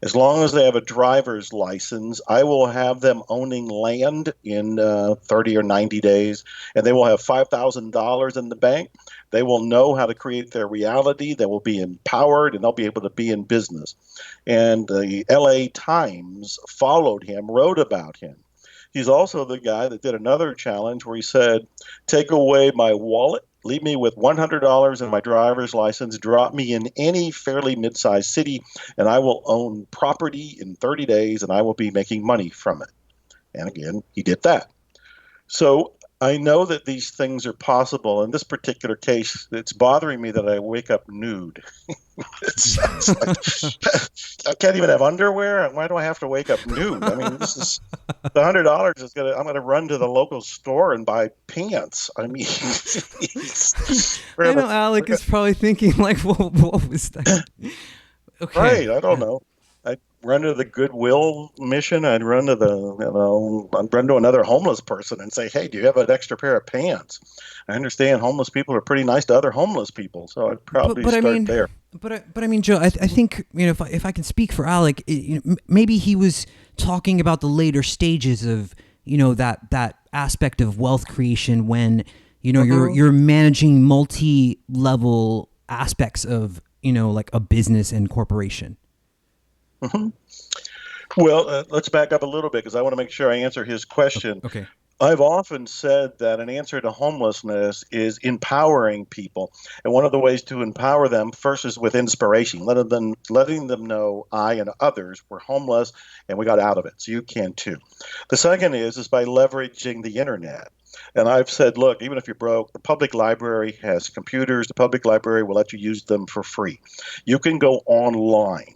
As long as they have a driver's license, I will have them owning land in 30 or 90 days, and they will have $5,000 in the bank. They will know how to create their reality. They will be empowered, and they'll be able to be in business. And the LA Times followed him, wrote about him. He's also the guy that did another challenge where he said, take away my wallet, leave me with $100 and my driver's license, drop me in any fairly mid-sized city, and I will own property in 30 days, and I will be making money from it. And again, he did that. So I know that these things are possible. In this particular case, it's bothering me that I wake up nude. It's like, I can't even have underwear. Why do I have to wake up nude? I mean, this is the $100 is I'm gonna run to the local store and buy pants. I mean, I know Alec is probably thinking like, what was that? Okay. Right, I don't know. I'd run to the Goodwill mission. I'd run to I'd run to another homeless person and say, hey, do you have an extra pair of pants? I understand homeless people are pretty nice to other homeless people, so I'd probably start there. But I mean, Joe, I think, if I can speak for Alec, maybe he was talking about the later stages of, that aspect of wealth creation when, you're managing multi-level aspects of, like a business and corporation. Mm-hmm. Well, let's back up a little bit because I want to make sure I answer his question. Okay. I've often said that an answer to homelessness is empowering people. And one of the ways to empower them first is with inspiration, letting them know I and others were homeless and we got out of it. So you can too. The second is by leveraging the internet. And I've said, look, even if you're broke, the public library has computers. The public library will let you use them for free. You can go online.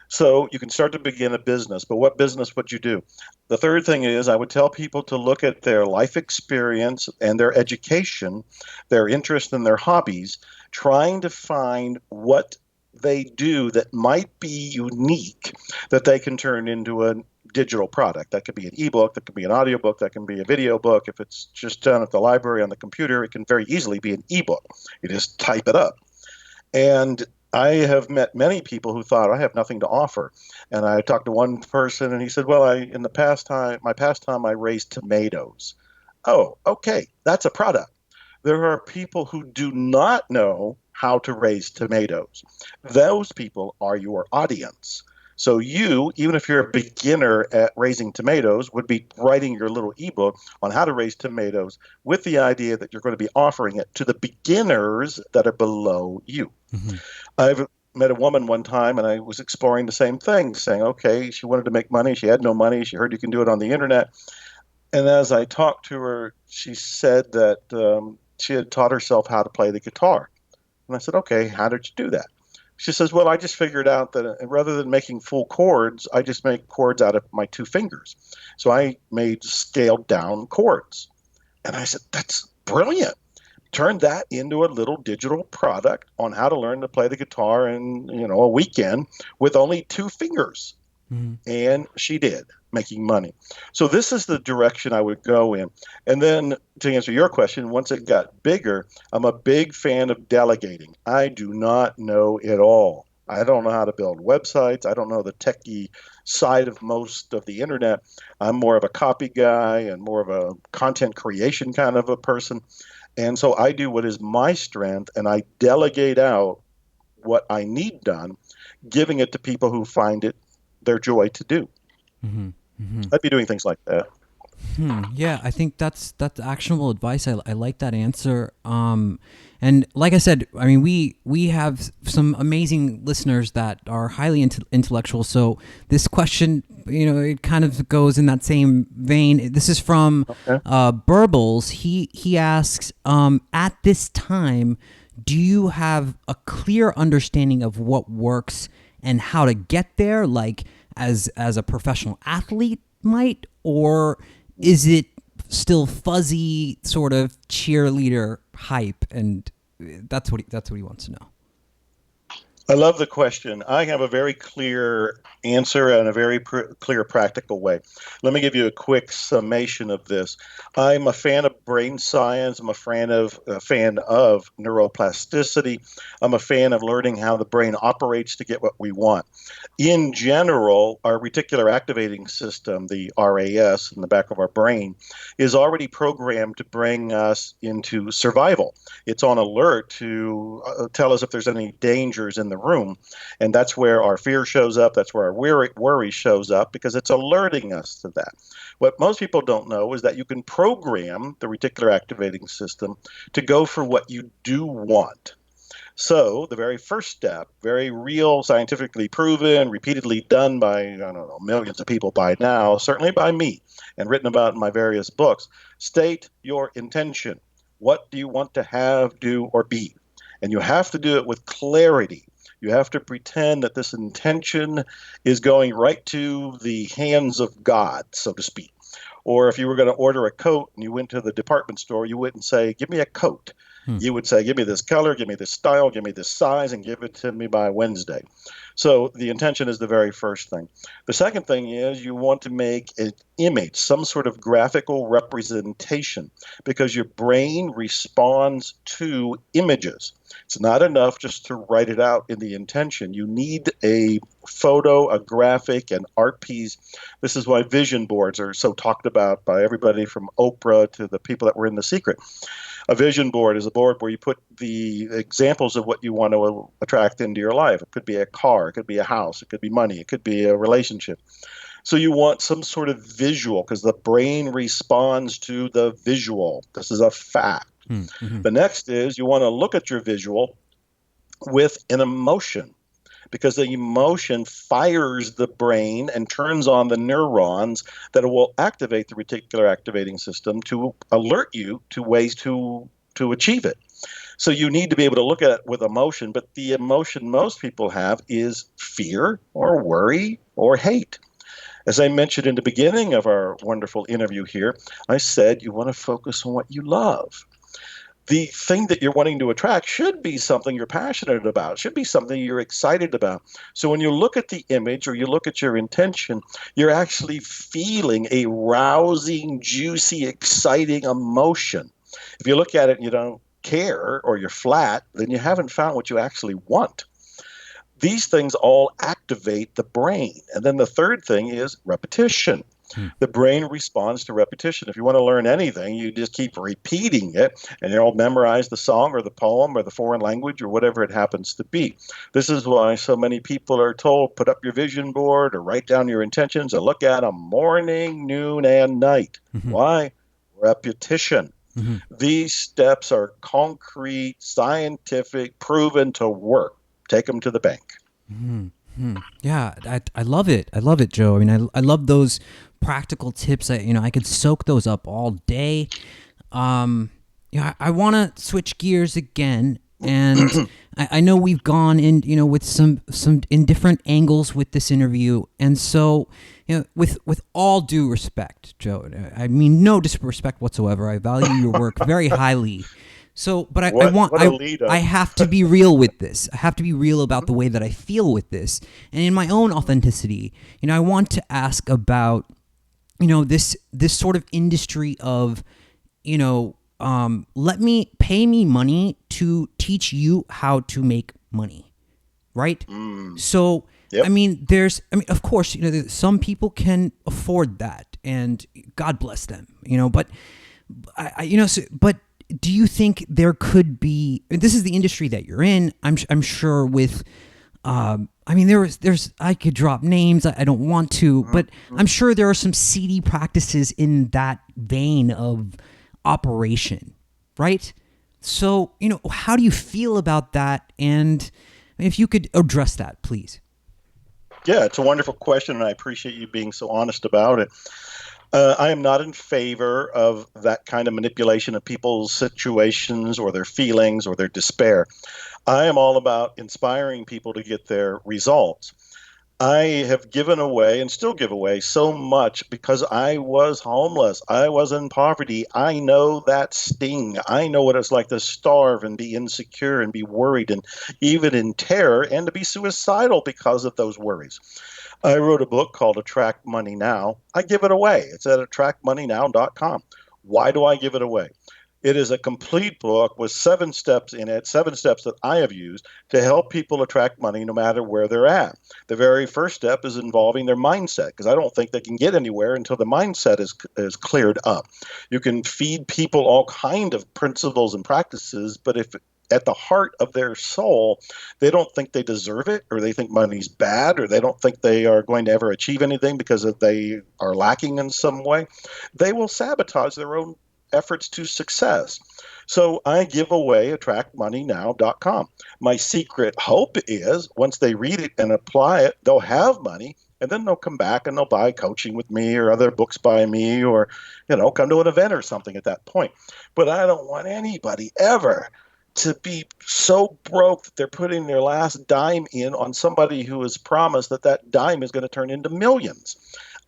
So you can start to begin a business, but what business would you do? The third thing is I would tell people to look at their life experience and their education, their interest and their hobbies, trying to find what they do that might be unique that they can turn into a digital product. That could be an ebook, that could be an audiobook, that can be a video book. If it's just done at the library on the computer, it can very easily be an ebook. You just type it up. And I have met many people who thought I have nothing to offer. And I talked to one person and he said, well, in my pastime, I raised tomatoes. Oh, okay. That's a product. There are people who do not know how to raise tomatoes. Those people are your audience. So you, even if you're a beginner at raising tomatoes, would be writing your little ebook on how to raise tomatoes with the idea that you're going to be offering it to the beginners that are below you. Mm-hmm. I've met a woman one time, and I was exploring the same thing, saying, okay, she wanted to make money. She had no money. She heard you can do it on the internet. And as I talked to her, she said that she had taught herself how to play the guitar. And I said, okay, how did you do that? She says, well, I just figured out that rather than making full chords, I just make chords out of my 2 fingers. So I made scaled down chords. And I said, that's brilliant. Turn that into a little digital product on how to learn to play the guitar in, a weekend with only 2 fingers. And she did, making money. So this is the direction I would go in. And then to answer your question, once it got bigger, I'm a big fan of delegating. I do not know it all. I don't know how to build websites. I don't know the techie side of most of the internet. I'm more of a copy guy and more of a content creation kind of a person. And so I do what is my strength, and I delegate out what I need done, giving it to people who find it their joy to do. I'd be doing things like that. Yeah, I think that's actionable advice. I like that answer. And like I said, I mean, we have some amazing listeners that are highly intellectual. So this question, it kind of goes in that same vein. This is from Burbles. He asks, at this time, do you have a clear understanding of what works and how to get there, like as a professional athlete might, or is it still fuzzy sort of cheerleader hype? And that's what he wants to know. I love the question. I have a very clear answer and a very clear practical way. Let me give you a quick summation of this. I'm a fan of brain science. I'm a fan of neuroplasticity. I'm a fan of learning how the brain operates to get what we want. In general, our reticular activating system, the RAS in the back of our brain, is already programmed to bring us into survival. It's on alert to tell us if there's any dangers in the room. And that's where our fear shows up. That's where our worry shows up, because it's alerting us to that. What most people don't know is that you can program the reticular activating system to go for what you do want. So the very first step, very real, scientifically proven, repeatedly done by, millions of people by now, certainly by me, and written about in my various books, state your intention. What do you want to have, do, or be? And you have to do it with clarity. You have to pretend that this intention is going right to the hands of God, so to speak. Or if you were going to order a coat and you went to the department store, you wouldn't say, give me a coat. You would say, give me this color, give me this style, give me this size, and give it to me by Wednesday. So the intention is the very first thing. The second thing is you want to make an image, some sort of graphical representation, because your brain responds to images. It's not enough just to write it out in the intention. You need a photo, a graphic, an art piece. This is why vision boards are so talked about by everybody from Oprah to the people that were in The Secret. A vision board is a board where you put the examples of what you want to attract into your life. It could be a car, it could be a house, it could be money, it could be a relationship. So you want some sort of visual, because the brain responds to the visual. This is a fact. The next is you want to look at your visual with an emotion, because the emotion fires the brain and turns on the neurons that will activate the reticular activating system to alert you to ways to achieve it. So you need to be able to look at it with emotion, but the emotion most people have is fear or worry or hate. As I mentioned in the beginning of our wonderful interview here, I said you want to focus on what you love. The thing that you're wanting to attract should be something you're passionate about, should be something you're excited about. So when you look at the image or you look at your intention, you're actually feeling a rousing, juicy, exciting emotion. If you look at it and you don't care, or you're flat, then you haven't found what you actually want. These things all activate the brain. And then the third thing is repetition. The brain responds to repetition. If you want to learn anything, you just keep repeating it, and you'll memorize the song or the poem or the foreign language or whatever it happens to be. This is why so many people are told, put up your vision board or write down your intentions and look at them morning, noon, and night. Why? Repetition. These steps are concrete, scientific, proven to work. Take them to the bank. Yeah, I love it. I love it, Joe. I mean, I love those practical tips. I could soak those up all day. I want to switch gears again, and I know we've gone in, with some in different angles with this interview, and so, with all due respect, Joe, I mean no disrespect whatsoever. I value your work very highly. So, but What a lead up. I have to be real with this. I have to be real about the way that I feel with this. And in my own authenticity, I want to ask about, this sort of industry of, pay me money to teach you how to make money. Right? So, Yep. Of course, some people can afford that, and God bless them, but but do you think there could be, this is the industry that you're in, I'm sure with, there's, I could drop names, I don't want to, but I'm sure there are some seedy practices in that vein of operation, right? So, how do you feel about that? And if you could address that, please. Yeah, it's a wonderful question, and I appreciate you being so honest about it. I am not in favor of that kind of manipulation of people's situations or their feelings or their despair. I am all about inspiring people to get their results. I have given away and still give away so much because I was homeless. I was in poverty. I know that sting. I know what it's like to starve and be insecure and be worried and even in terror and to be suicidal because of those worries. I wrote a book called Attract Money Now. I give it away. It's at attractmoneynow.com. Why do I give it away? It is a complete book with 7 steps in it, 7 steps that I have used to help people attract money no matter where they're at. The very first step is involving their mindset, because I don't think they can get anywhere until the mindset is cleared up. You can feed people all kind of principles and practices, but if at the heart of their soul, they don't think they deserve it, or they think money's bad, or they don't think they are going to ever achieve anything because they are lacking in some way, they will sabotage their own efforts to success. So I give away attractmoneynow.com. My secret hope is once they read it and apply it, they'll have money, and then they'll come back and they'll buy coaching with me or other books by me, or come to an event or something at that point. But I don't want anybody ever to be so broke that they're putting their last dime in on somebody who has promised that dime is going to turn into millions.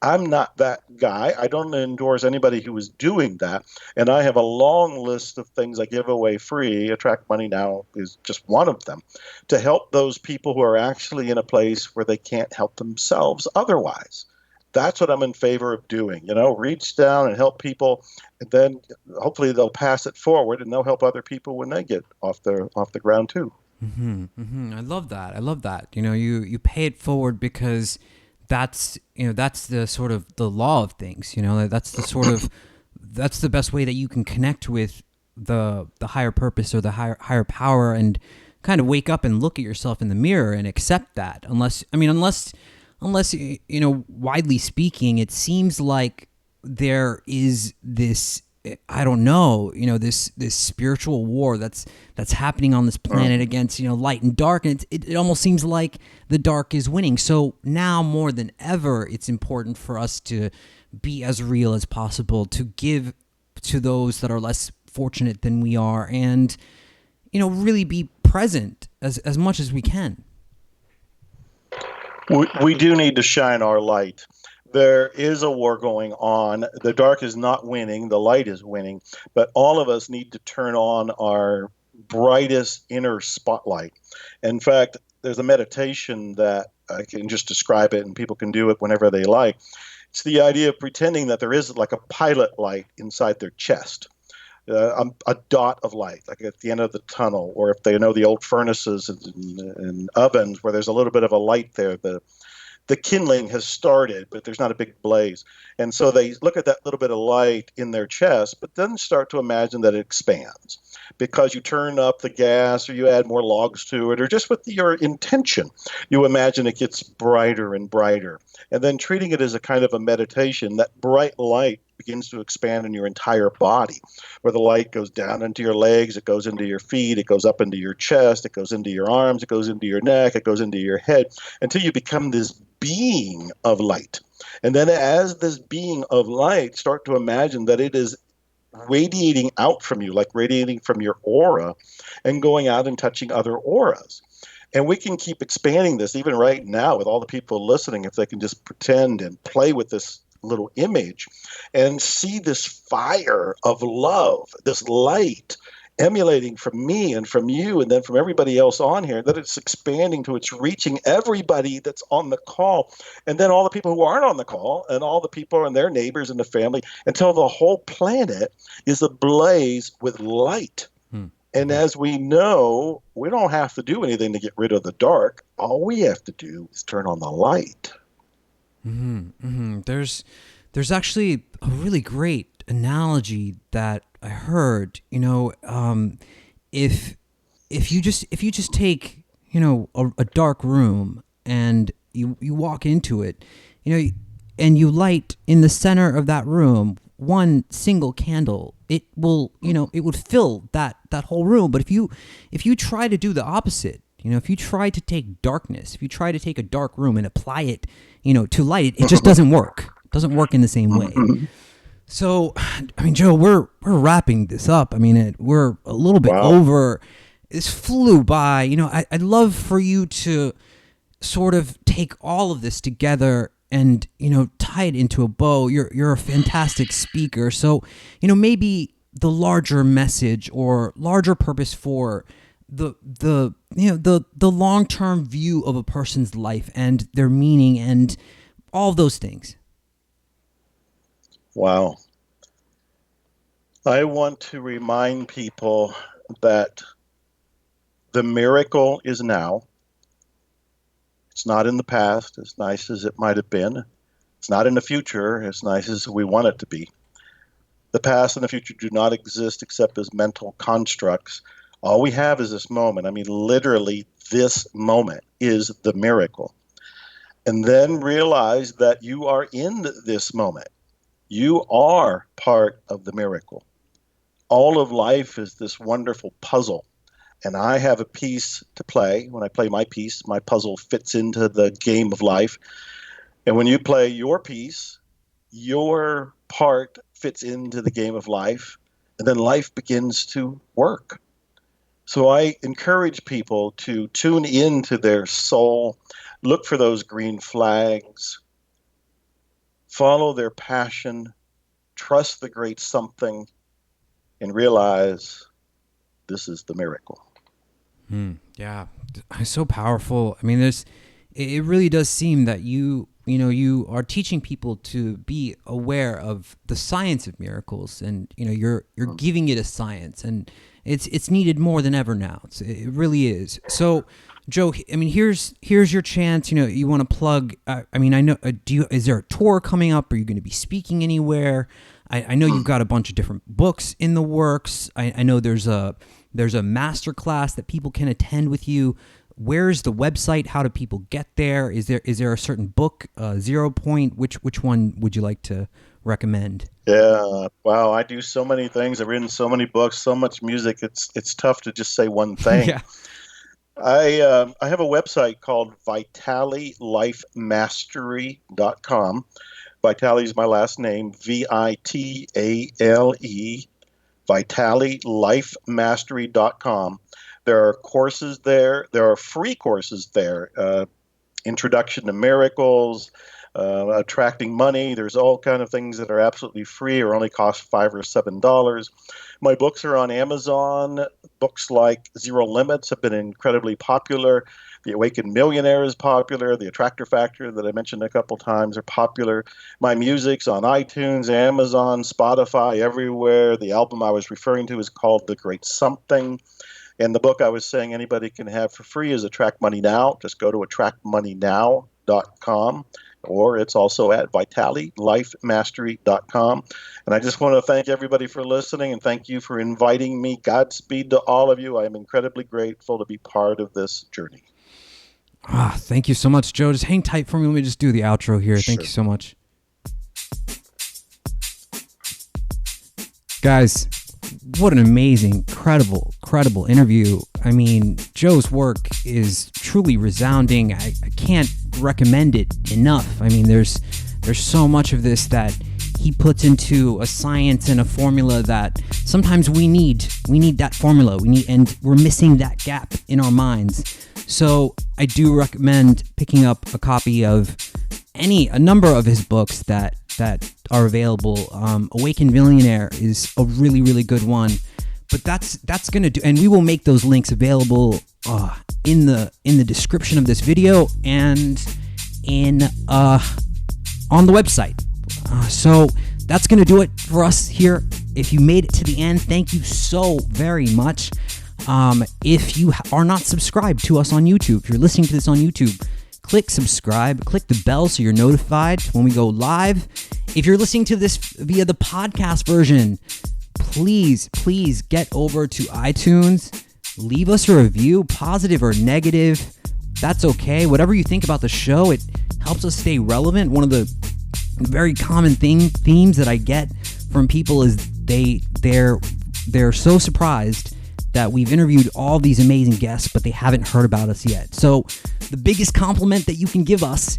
I'm not that guy. I don't endorse anybody who is doing that. And I have a long list of things I give away free. Attract Money Now is just one of them, to help those people who are actually in a place where they can't help themselves otherwise. That's what I'm in favor of doing. Reach down and help people, and then hopefully they'll pass it forward and they'll help other people when they get off the ground too. I love that. You pay it forward because that's the sort of the law of things. That's the best way that you can connect with the higher purpose or the higher power, and kind of wake up and look at yourself in the mirror and accept that. Unless widely speaking, it seems like there is this, I don't know, this spiritual war that's happening on this planet against, light and dark, and it almost seems like the dark is winning. So now more than ever, it's important for us to be as real as possible, to give to those that are less fortunate than we are, and really be present as much as we can. We do need to shine our light. There is a war going on. The dark is not winning. The light is winning. But all of us need to turn on our brightest inner spotlight. In fact, there's a meditation that I can just describe it, and people can do it whenever they like. It's the idea of pretending that there is like a pilot light inside their chest. A dot of light, like at the end of the tunnel, or if they know the old furnaces and ovens where there's a little bit of a light there, the kindling has started, but there's not a big blaze. And so they look at that little bit of light in their chest, but then start to imagine that it expands because you turn up the gas or you add more logs to it, or just with your intention, you imagine it gets brighter and brighter. And then treating it as a kind of a meditation, that bright light begins to expand in your entire body, where the light goes down into your legs, it goes into your feet, it goes up into your chest, it goes into your arms, it goes into your neck, it goes into your head, until you become this being of light. And then as this being of light, start to imagine that it is radiating out from you, like radiating from your aura, and going out and touching other auras. And we can keep expanding this even right now with all the people listening, if they can just pretend and play with this little image and see this fire of love, this light emulating from me and from you and then from everybody else on here, that it's expanding to it's reaching everybody that's on the call, and then all the people who aren't on the call and all the people and their neighbors and the family, until the whole planet is ablaze with light. And as we know, we don't have to do anything to get rid of the dark. All we have to do is turn on the light. There's actually a really great analogy that I heard. If you just take a dark room and you walk into it, and you light in the center of that room one single candle, it will it would fill that whole room. But if you try to do the opposite, if you try to take darkness, if you try to take a dark room and apply it to light, it just doesn't work. It doesn't work in the same way. So, Joe, we're wrapping this up. We're a little bit over. This flew by. I'd love for you to sort of take all of this together and tie it into a bow. You're a fantastic speaker. So, maybe the larger message or larger purpose for the long-term view of a person's life and their meaning and all of those things. Wow. I want to remind people that the miracle is now. It's not in the past, as nice as it might have been. It's not in the future, as nice as we want it to be. The past and the future do not exist except as mental constructs. All we have is this moment. Literally, this moment is the miracle. And then realize that you are in this moment. You are part of the miracle. All of life is this wonderful puzzle. And I have a piece to play. When I play my piece, my puzzle fits into the game of life. And when you play your piece, your part fits into the game of life. And then life begins to work. So I encourage people to tune into their soul, look for those green flags, follow their passion, trust the great something, and realize this is the miracle. Yeah, it's so powerful. It really does seem that you are teaching people to be aware of the science of miracles, and you're giving it a science, and it's needed more than ever now. It really is. So, Joe, here's your chance. You want to plug. I know. Is there a tour coming up? Are you going to be speaking anywhere? I know you've got a bunch of different books in the works. I know there's a master class that people can attend with you. Where's the website? How do people get there? Is there a certain book, 0 Point? Which one would you like to recommend? Yeah, wow, I do so many things. I've written so many books, so much music. It's tough to just say one thing. Yeah. I have a website called VitaleLifeMastery.com. Vitale is my last name, Vitale, VitaleLifeMastery.com. There are courses there. There are free courses there. Introduction to Miracles, Attracting Money. There's all kind of things that are absolutely free or only cost $5 or $7. My books are on Amazon. Books like Zero Limits have been incredibly popular. The Awakened Millionaire is popular. The Attractor Factor that I mentioned a couple times are popular. My music's on iTunes, Amazon, Spotify, everywhere. The album I was referring to is called The Great Something. And the book I was saying anybody can have for free is Attract Money Now. Just go to attractmoneynow.com, or it's also at VitaleLifeMastery.com. And I just want to thank everybody for listening, and thank you for inviting me. Godspeed to all of you. I am incredibly grateful to be part of this journey. Thank you so much, Joe. Just hang tight for me. Let me just do the outro here. Sure. Thank you so much. Guys, what an amazing, credible interview. Joe's work is truly resounding. I can't recommend it enough. There's so much of this that he puts into a science and a formula that sometimes we need that formula. And we're missing that gap in our minds. So I do recommend picking up a copy of a number of his books that are available. Awakened Millionaire is a really, really good one. But that's gonna do, and we will make those links available in the description of this video and in on the website. So that's gonna do it for us here. If you made it to the end, thank you so very much. If you are not subscribed to us on YouTube, if you're listening to this on YouTube, click subscribe, click the bell so you're notified when we go live. If you're listening to this via the podcast version, please get over to iTunes, leave us a review, positive or negative. That's okay. Whatever you think about the show, it helps us stay relevant. One of the very common themes that I get from people is they're so surprised that we've interviewed all these amazing guests, but they haven't heard about us yet. So the biggest compliment that you can give us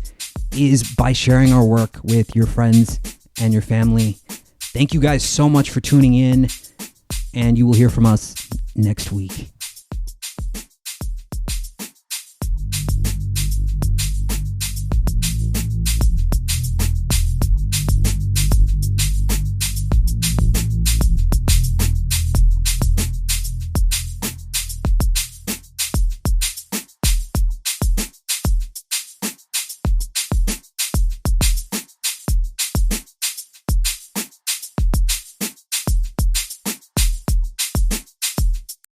is by sharing our work with your friends and your family. Thank you guys so much for tuning in, and you will hear from us next week.